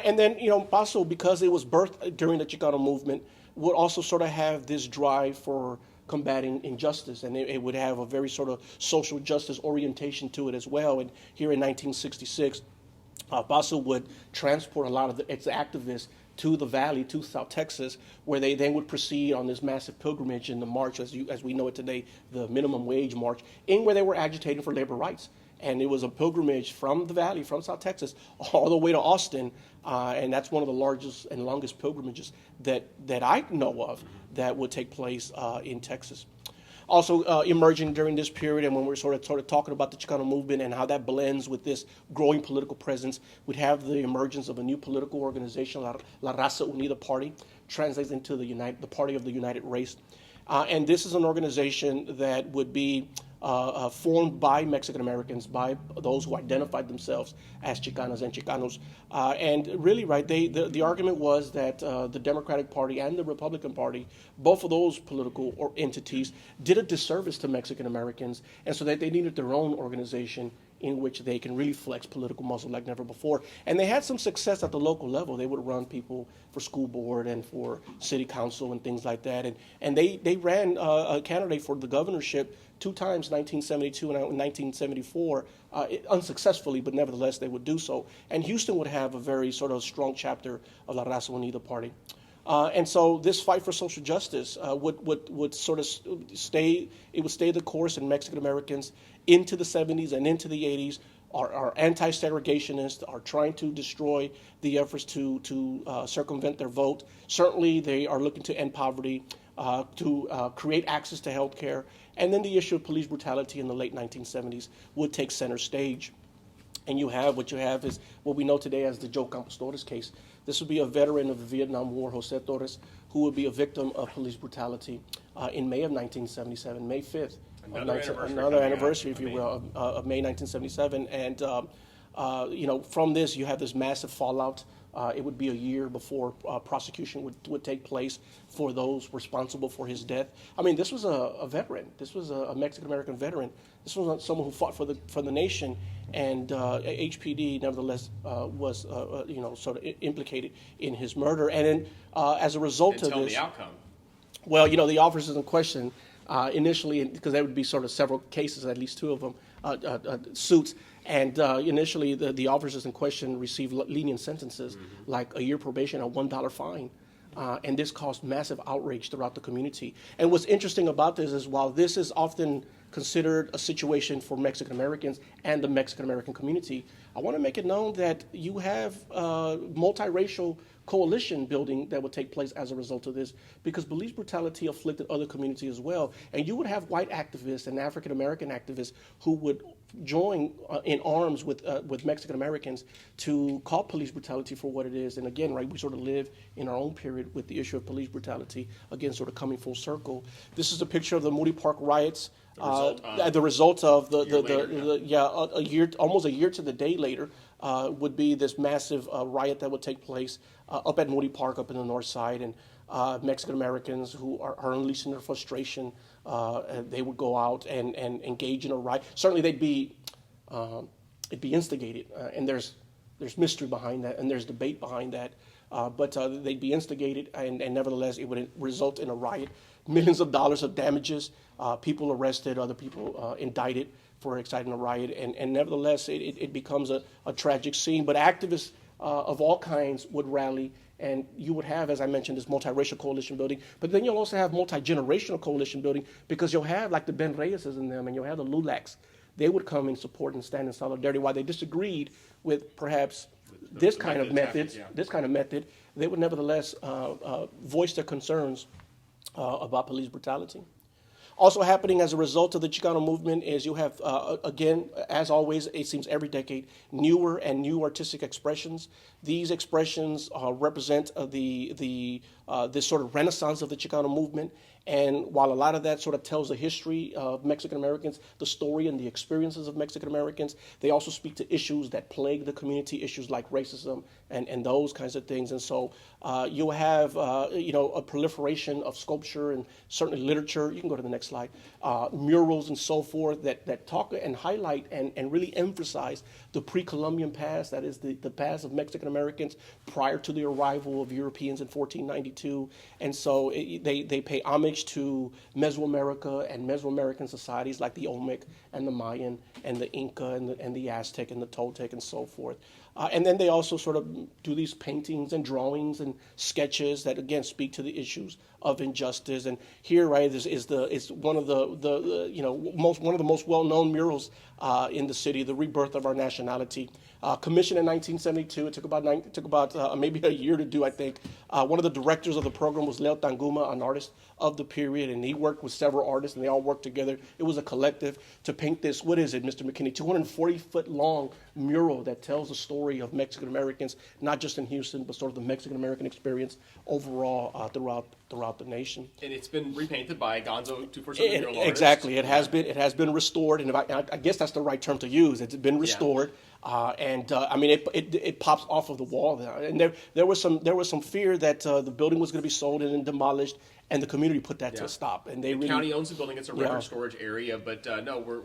And then, Paso, because it was birthed during the Chicano movement, would also sort of have this drive for combating injustice, and it would have a very sort of social justice orientation to it as well. And here in 1966, Paso would transport a lot of its activists to the valley, to South Texas, where they then would proceed on this massive pilgrimage in the march, as we know it today, the minimum wage march, in where they were agitating for labor rights. And it was a pilgrimage from the Valley, from South Texas, all the way to Austin. And that's one of the largest and longest pilgrimages that I know of that would take place in Texas. Also emerging during this period, and when we're sort of talking about the Chicano movement and how that blends with this growing political presence, we'd have the emergence of a new political organization, La Raza Unida Party, translates into the Party of the United Race. And this is an organization that would be formed by Mexican Americans, by those who identified themselves as Chicanas and Chicanos. And really, right, the argument was that the Democratic Party and the Republican Party, both of those political entities, did a disservice to Mexican Americans, and so that they needed their own organization in which they can really flex political muscle like never before. And they had some success at the local level. They would run people for school board and for city council and things like that. And they ran a candidate for the governorship 2 times, 1972 and 1974, unsuccessfully, but nevertheless they would do so. And Houston would have a very sort of strong chapter of La Raza Unida Party. And so this fight for social justice would sort of stay the course, and Mexican Americans into the 70s and into the 80s are anti-segregationists, are trying to destroy the efforts to circumvent their vote. Certainly they are looking to end poverty, to create access to health care. And then the issue of police brutality in the late 1970s would take center stage. And what you have is what we know today as the Joe Campos Torres case. This would be a veteran of the Vietnam War, Jose Torres, who would be a victim of police brutality in May of 1977, May 5th. Another anniversary, if you will, of May 1977. And, from this, you have this massive fallout. It would be a year before prosecution would take place for those responsible for his death. I mean, this was a veteran. This was a Mexican-American veteran. This was someone who fought for the nation, and HPD nevertheless was sort of implicated in his murder. And then as a result of this, the outcome. Well, the officers in question initially, because there would be sort of several cases, at least 2 of them, suits. And initially, the officers in question received lenient sentences, like a year probation and $1 fine. And this caused massive outrage throughout the community. And what's interesting about this is while this is often considered a situation for Mexican Americans and the Mexican American community, I want to make it known that you have multiracial coalition building that would take place as a result of this, because police brutality afflicted other communities as well. And you would have white activists and African American activists who would join in arms with Mexican Americans to call police brutality for what it is. And again, right, we sort of live in our own period with the issue of police brutality, again, sort of coming full circle. This is a picture of the Moody Park riots. The result of almost a year to the day later, would be this massive riot that would take place up at Moody Park, up in the north side, and Mexican Americans who are unleashing their frustration, they would go out and engage in a riot. Certainly, it'd be instigated, and there's mystery behind that, and there's debate behind that. But they'd be instigated, and nevertheless, it would result in a riot. Millions of dollars of damages, people arrested, other people indicted for exciting a riot, and nevertheless, it becomes a tragic scene. But activists of all kinds would rally, and you would have, as I mentioned, this multiracial coalition building, but then you'll also have multi-generational coalition building, because you'll have like the Ben Reyeses in them, and you'll have the Lulacs. They would come and support and stand in solidarity. While they disagreed with perhaps this kind of method, they would nevertheless voice their concerns about police brutality. Also happening as a result of the Chicano movement is you have, again, as always, it seems every decade, newer and new artistic expressions. These expressions represent this sort of renaissance of the Chicano movement. And while a lot of that sort of tells the history of Mexican Americans, the story and the experiences of Mexican Americans, they also speak to issues that plague the community, issues like racism and those kinds of things. And so you'll have, a proliferation of sculpture and certainly literature. You can go to the next slide. Murals and so forth that talk and highlight and really emphasize the pre-Columbian past, that is the past of Mexican Americans prior to the arrival of Europeans in 1492. And so they pay homage to Mesoamerica and Mesoamerican societies like the Olmec and the Mayan and the Inca and the Aztec and the Toltec and so forth. And then they also sort of do these paintings and drawings and sketches that again speak to the issues of injustice. And here, right, is one of the one of the most well-known murals in the city, the rebirth of our nationality. Commissioned in 1972, it took about maybe a year to do, I think. One of the directors of the program was Leo Tanguma, an artist of the period, and he worked with several artists, and they all worked together. It was a collective to paint this. What is it, Mr. McKinney? 240-foot long mural that tells the story of Mexican Americans, not just in Houston, but sort of the Mexican American experience overall throughout the nation. And it's been repainted by Gonzo 247 mural artist. Exactly, it has been restored, and I guess that's the right term to use. It's been restored. Yeah. I mean, it pops off of the wall there, and there was some fear that the building was going to be sold and then demolished, and the community put that to a stop. And the county owns the building; it's a record storage area. But no, we're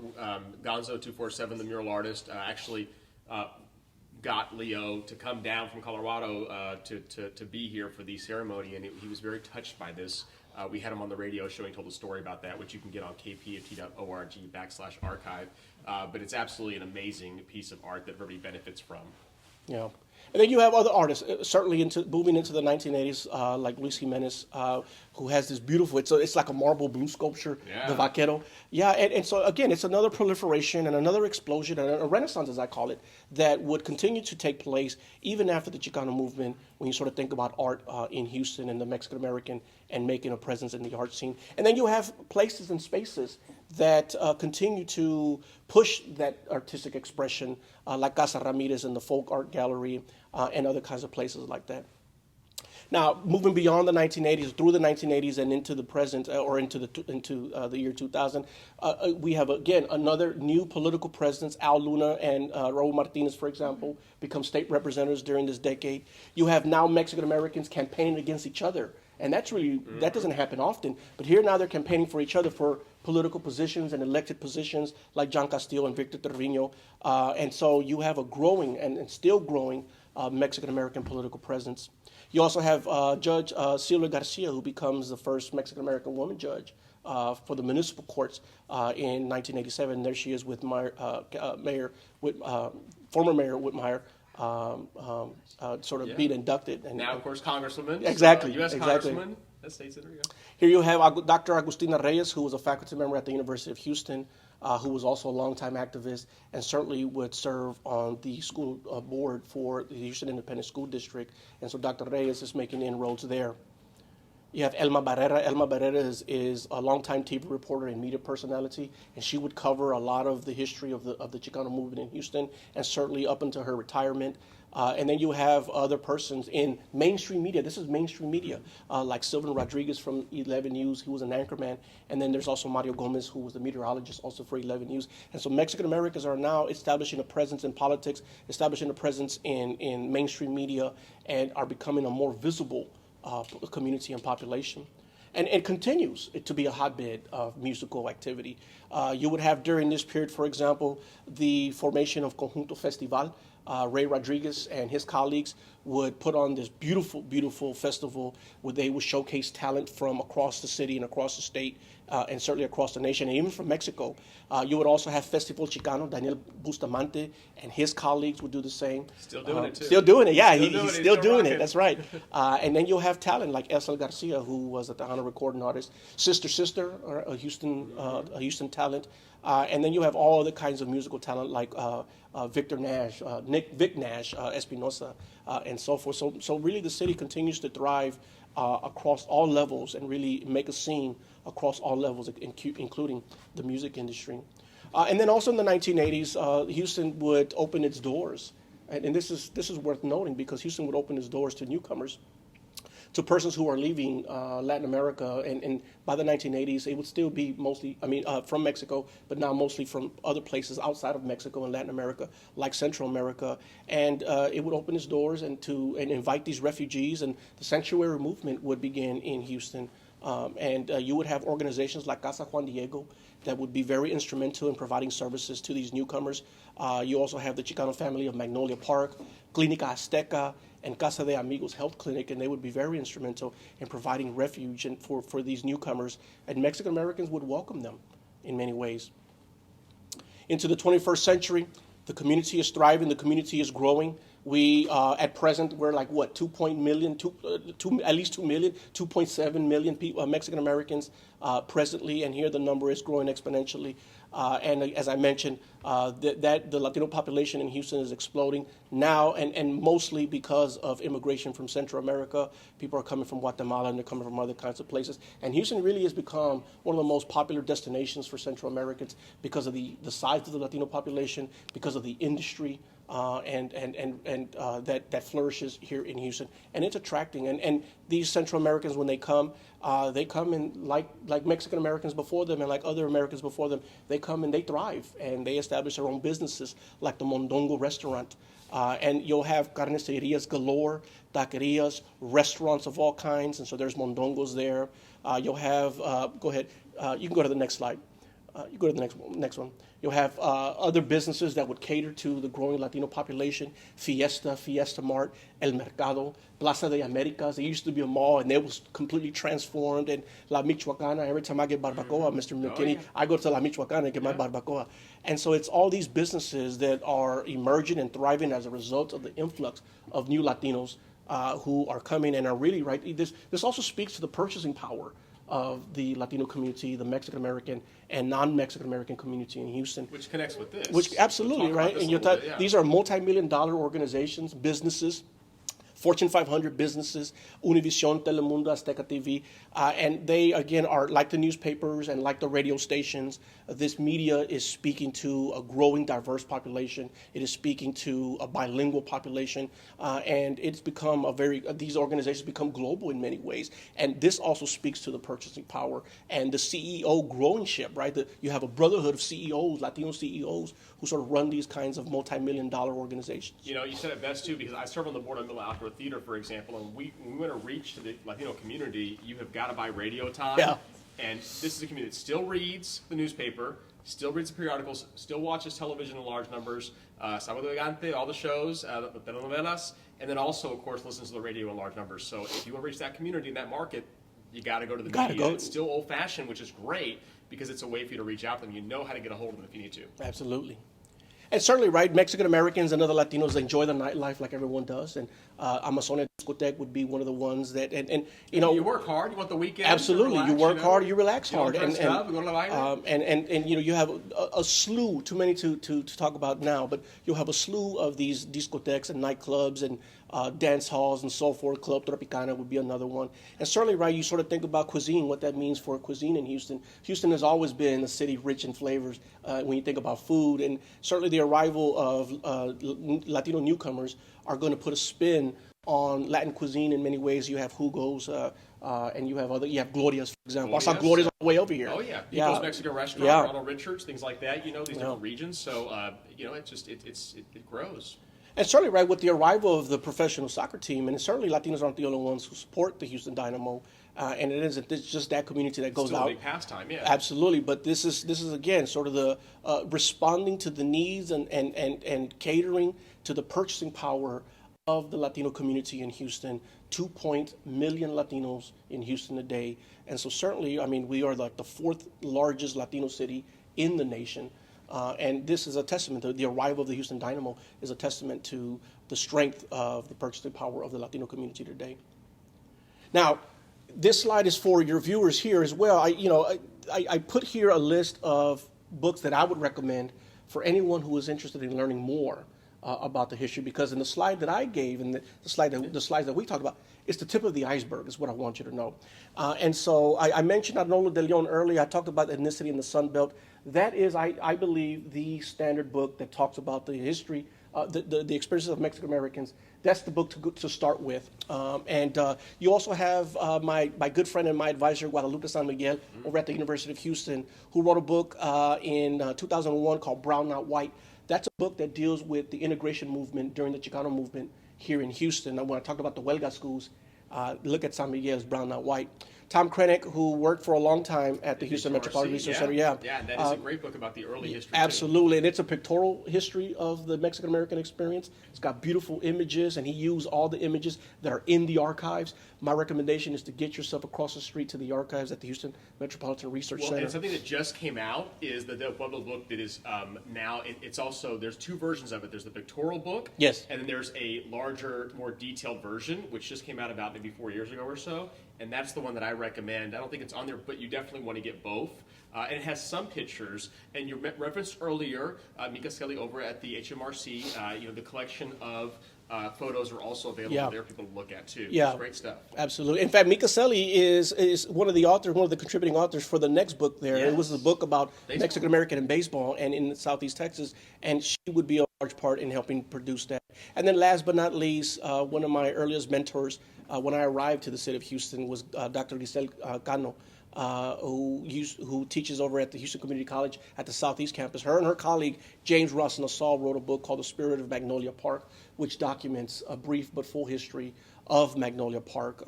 Gonzo 247, the mural artist, actually got Leo to come down from Colorado to be here for the ceremony, and he was very touched by this. We had him on the radio show. He told a story about that, which you can get on kpft.org/archive. But it's absolutely an amazing piece of art that everybody benefits from. Yeah. And then you have other artists, certainly moving into the 1980s, like Luis Jimenez, who has this beautiful, it's like a marble blue sculpture, the Vaquero. Yeah, and so again, it's another proliferation and another explosion, and a renaissance, as I call it, that would continue to take place even after the Chicano movement, when you sort of think about art in Houston and the Mexican American and making a presence in the art scene. And then you have places and spaces that continue to push that artistic expression, like Casa Ramirez and the Folk Art Gallery, and other kinds of places like that. Now, moving beyond the 1980s, through the 1980s and into the present, or into the year 2000, we have, again, another new political presence. Al Luna and Raul Martinez, for example, become state representatives during this decade. You have now Mexican Americans campaigning against each other. And that's really, that doesn't happen often. But here now they're campaigning for each other for political positions and elected positions like John Castillo and Victor Trevino. And so you have a growing and still growing Mexican-American political presence. You also have Judge Silvia Garcia, who becomes the first Mexican-American woman judge for the municipal courts in 1987. There she is with former Mayor Whitmire. Sort of being inducted. And now, of course, Congresswoman. Exactly. U.S. Exactly. Congresswoman. That states it. There you go. Here you have Dr. Agustina Reyes, who was a faculty member at the University of Houston, who was also a longtime activist and certainly would serve on the school board for the Houston Independent School District. And so Dr. Reyes is making inroads there. You have Elma Barrera. Elma Barrera is a longtime TV reporter and media personality, and she would cover a lot of the history of the Chicano movement in Houston, and certainly up until her retirement. And then you have other persons in mainstream media. This is mainstream media, like Sylvan Rodriguez from 11 News, who was an anchorman. And then there's also Mario Gomez, who was the meteorologist also for 11 News. And so Mexican Americans are now establishing a presence in politics, establishing a presence in mainstream media, and are becoming a more visible community and population. And it continues to be a hotbed of musical activity. You would have during this period, for example, the formation of Conjunto Festival. Ray Rodriguez and his colleagues would put on this beautiful, beautiful festival where they would showcase talent from across the city and across the state, and certainly across the nation, and even from Mexico. You would also have Festival Chicano. Daniel Bustamante and his colleagues would do the same. Still doing it, too. Still doing it, yeah. He's still doing it. That's right. And then you'll have talent like Esel Garcia, who was at the honor recording artist. Sister, a Houston talent. And then you have all other kinds of musical talent like Victor Nash, Vic Nash, Espinosa, and so forth. So really the city continues to thrive across all levels and really make a scene across all levels, including the music industry. And then also in the 1980s, Houston would open its doors. And this is worth noting because Houston would open its doors to newcomers, to persons who are leaving Latin America, and by the 1980s, it would still be mostly, from Mexico, but now mostly from other places outside of Mexico and Latin America, like Central America, and it would open its doors and invite these refugees, and the sanctuary movement would begin in Houston, and you would have organizations like Casa Juan Diego that would be very instrumental in providing services to these newcomers. You also have the Chicano family of Magnolia Park, Clínica Azteca, and Casa de Amigos Health Clinic, and they would be very instrumental in providing refuge and for these newcomers, and Mexican Americans would welcome them in many ways. Into the 21st century, the community is thriving, the community is growing. We at present we're like what 2.7 million people, Mexican Americans presently, and here the number is growing exponentially. And as I mentioned, the Latino population in Houston is exploding now, and mostly because of immigration from Central America. People are coming from Guatemala and they're coming from other kinds of places. And Houston really has become one of the most popular destinations for Central Americans because of the size of the Latino population, because of the industry. That flourishes here in Houston, and it's attracting. And these Central Americans, when they come in like Mexican Americans before them and like other Americans before them. They come and they thrive, and they establish their own businesses, like the Mondongo restaurant. And you'll have carnicerias galore, taquerias, restaurants of all kinds, and so there's Mondongos there. You'll have, go ahead, you can go to the next slide. You go to the next one. You'll have other businesses that would cater to the growing Latino population. Fiesta Mart, El Mercado, Plaza de Americas. It used to be a mall, and it was completely transformed. And La Michoacana, every time I get barbacoa, Mister McKinney, I go to La Michoacana and get my barbacoa. And so it's all these businesses that are emerging and thriving as a result of the influx of new Latinos who are coming and are really, right, this also speaks to the purchasing power of the Latino community, the Mexican American and non-Mexican American community in Houston. Which connects with this. Which absolutely, right? And these are multi-million-dollar organizations, businesses, Fortune 500 businesses, Univision, Telemundo, Azteca TV, and they, again, are like the newspapers and like the radio stations. This media is speaking to a growing, diverse population. It is speaking to a bilingual population, and it's become these organizations become global in many ways. And this also speaks to the purchasing power and the CEO growing ship, right? You have a brotherhood of CEOs, Latino CEOs, who sort of run these kinds of multi-million-dollar organizations. You know, you said it best, too, because I serve on the board of Middle Outdoor Theater, for example, and when we want to reach to the Latino community, you have got to buy radio time. Yeah. And this is a community that still reads the newspaper, still reads the periodicals, still watches television in large numbers, Sábado Elegante, all the shows, the telenovelas, and then also, of course, listens to the radio in large numbers. So if you want to reach that community in that market, you got to go to the media. It's still old-fashioned, which is great, because it's a way for you to reach out to them. You know how to get a hold of them if you need to. Absolutely. And certainly, right, Mexican Americans and other Latinos enjoy the nightlife like everyone does. And Amazonia Discotheque would be one of the ones that, and you know. You work hard. You want the weekend. Absolutely. Relax, you work hard, you relax hard. And you know, you have a slew, too many to talk about now, but you'll have a slew of these discotheques and nightclubs and dance halls and so forth. Club Tropicana would be another one. And certainly, right, you sort of think about cuisine, what that means for cuisine in Houston. Houston has always been a city rich in flavors when you think about food. And certainly the arrival of Latino newcomers are going to put a spin on Latin cuisine in many ways. You have Hugo's, and you have Gloria's, for example. I saw Gloria's on the way over here. Oh, yeah. Pico's Mexican Restaurant, Ronald Richards, things like that, you know, these different regions. So, you know, it grows. And certainly, right, with the arrival of the professional soccer team, and certainly Latinos aren't the only ones who support the Houston Dynamo, and it's just that community that goes out. It's still a big pastime, yeah. Absolutely, but this is again sort of the responding to the needs and catering to the purchasing power of the Latino community in Houston. 2 million Latinos in Houston today, and so certainly, I mean, we are like the fourth largest Latino city in the nation. And this is a testament to the arrival of the Houston Dynamo is a testament to the strength of the purchasing power of the Latino community today. Now, this slide is for your viewers here as well. I put here a list of books that I would recommend for anyone who is interested in learning more about the history, because in the slide that I gave and the slides that we talked about, it's the tip of the iceberg is what I want you to know. And so I mentioned Arnoldo de Leon earlier. I talked about ethnicity in the Sun Belt. That is, I believe, the standard book that talks about the history, the experiences of Mexican Americans. That's the book to start with. And you also have my good friend and my advisor, Guadalupe San Miguel, over at the University of Houston, who wrote a book in 2001 called Brown Not White. That's a book that deals with the integration movement during the Chicano movement here in Houston. And when I talk about the Huelga schools, look at San Miguel's Brown Not White. Tom Krennic, who worked for a long time at the Houston Metropolitan Research Center. Yeah, and that is a great book about the early history. Absolutely, and it's a pictorial history of the Mexican-American experience. It's got beautiful images, and he used all the images that are in the archives. My recommendation is to get yourself across the street to the archives at the Houston Metropolitan Research Center. And something that just came out is the Pueblo book that is now, it's also, there's two versions of it. There's the pictorial book. Yes. And then there's a larger, more detailed version, which just came out about maybe 4 years ago or so. And that's the one that I recommend. I don't think it's on there, but you definitely want to get both. And it has some pictures. And you referenced earlier, Mika Skelly over at the HMRC, the collection of photos are also available there for people to look at too. Yeah, it's great stuff. Absolutely. In fact, Mika Skelly is one of the authors, one of the contributing authors for the next book there. Yes. It was a book about Mexican American and baseball and in Southeast Texas, and she would be a large part in helping produce that. And then last but not least, one of my earliest mentors when I arrived to the city of Houston was Dr. Giselle Cano. Who teaches over at the Houston Community College at the Southeast Campus. Her and her colleague, James Ross Nassau, wrote a book called The Spirit of Magnolia Park, which documents a brief but full history of Magnolia Park,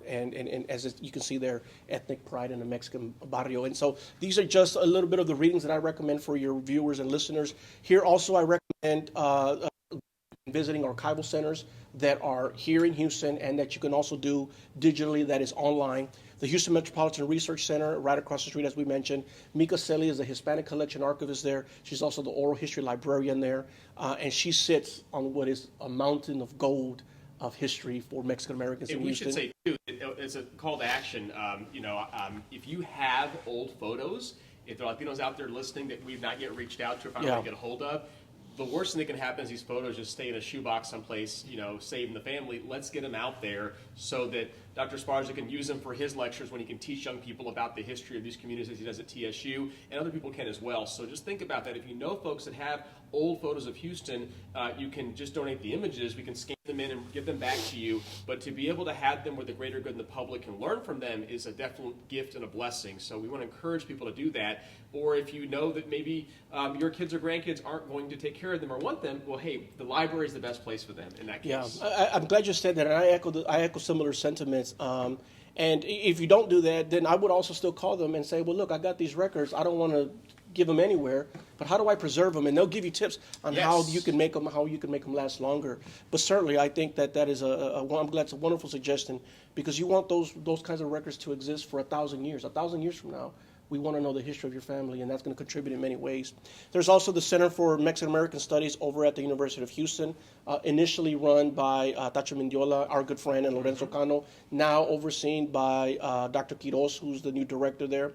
and as you can see there, ethnic pride in the Mexican barrio. And so these are just a little bit of the readings that I recommend for your viewers and listeners. Here also I recommend visiting archival centers that are here in Houston and that you can also do digitally, that is online. The Houston Metropolitan Research Center, right across the street, as we mentioned. Mika Skelly is a Hispanic collection archivist there. She's also the oral history librarian there. And she sits on what is a mountain of gold of history for Mexican Americans in Houston. We should say, too, it's a call to action. If you have old photos, if there are Latinos out there listening that we've not yet reached out to or found a way to get a hold of, the worst thing that can happen is these photos just stay in a shoebox someplace, saving the family. Let's get them out there so that Dr. Esparza can use them for his lectures when he can teach young people about the history of these communities as he does at TSU, and other people can as well. So just think about that. If you know folks that have old photos of Houston, you can just donate the images. We can scan them in and give them back to you. But to be able to have them where the greater good and the public can learn from them is a definite gift and a blessing. So we want to encourage people to do that. Or if you know that maybe your kids or grandkids aren't going to take care of them or want them, well, hey, the library is the best place for them in that case. Yeah, I'm glad you said that, and I echo similar sentiments. And if you don't do that, then I would also still call them and say, well, look, I got these records. I don't want to give them anywhere, but how do I preserve them? And they'll give you tips on how you can make them last longer. But certainly, I think that is I'm glad it's a wonderful suggestion, because you want those kinds of records to exist for 1,000 years. 1,000 years from now, we want to know the history of your family, and that's going to contribute in many ways. There's also the Center for Mexican American Studies over at the University of Houston, initially run by Tacho Mendiola, our good friend, and Lorenzo Cano, now overseen by Dr. Quiroz, who's the new director there.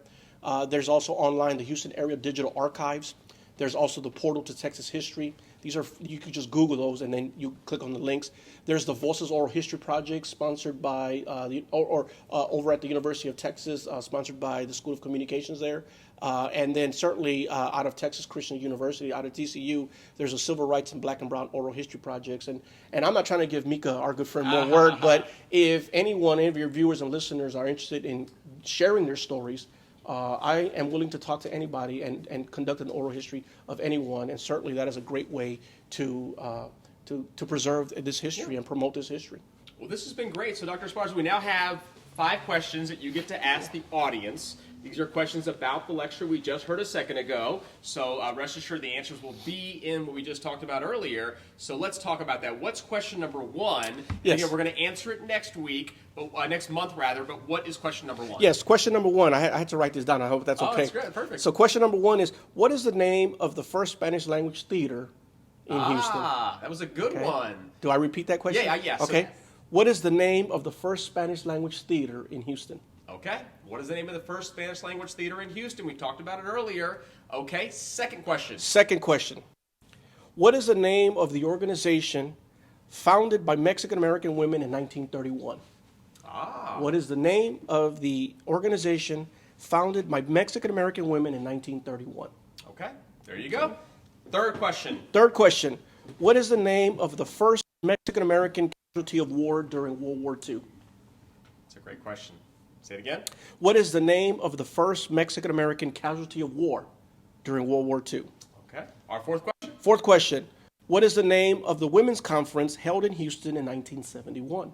There's also online the Houston Area Digital Archives. There's also the Portal to Texas History. You can just Google those and then you click on the links. There's the Voices Oral History Project, sponsored by over at the University of Texas, sponsored by the School of Communications there. And then certainly out of Texas Christian University, out of TCU, there's a Civil Rights and Black and Brown Oral History Projects. And I'm not trying to give Mika, our good friend, more work, but if any of your viewers and listeners are interested in sharing their stories, I am willing to talk to anybody and conduct an oral history of anyone, and certainly that is a great way to preserve this history and promote this history. Well, this has been great. So, Dr. Esparza, we now have 5 questions that you get to ask the audience. These are questions about the lecture we just heard a second ago. So rest assured the answers will be in what we just talked about earlier. So let's talk about that. What's question number 1? Yes. Again, we're going to answer it next week, next month rather, but what is question number 1? Yes, question number 1. I had to write this down. I hope that's okay. Oh, that's great. Perfect. So question number 1 is, what is the name of the first Spanish language theater in Houston? That was a good one. Do I repeat that question? Yeah, yes. Okay. What is the name of the first Spanish language theater in Houston? Okay. What is the name of the first Spanish language theater in Houston? We talked about it earlier. Okay. Second question. Second question. What is the name of the organization founded by Mexican American women in 1931? What is the name of the organization founded by Mexican American women in 1931? Okay. There you go. Third question. Third question. What is the name of the first Mexican American casualty of war during World War II? That's a great question. Say it again. What is the name of the first Mexican American casualty of war during World War II? Okay. Our fourth question. Fourth question. What is the name of the women's conference held in Houston in 1971?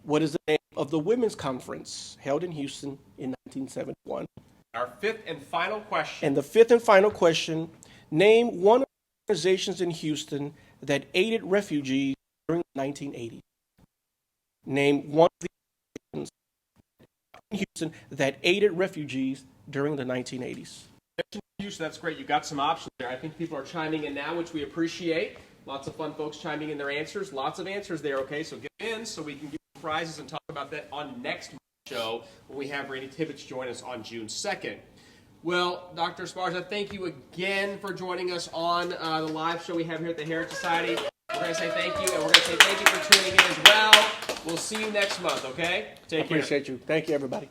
What is the name of the Women's Conference held in Houston in 1971? Our fifth and final question. And the fifth and final question, name one of the organizations in Houston that aided refugees during the 1980s. Name one of the organizations in Houston that aided refugees during the 1980s. Houston, that's great. You got some options there. I think people are chiming in now, which we appreciate. Lots of fun folks chiming in their answers. Lots of answers there, okay? So get in so we can give you prizes and talk about that on next show when we have Randy Tibbetts join us on June 2nd. Well, Dr. Esparza, thank you again for joining us on the live show we have here at the Heritage Society. We're going to say thank you, and we're going to say thank you for tuning in as well. We'll see you next month, okay? Take care. Appreciate you. Thank you, everybody.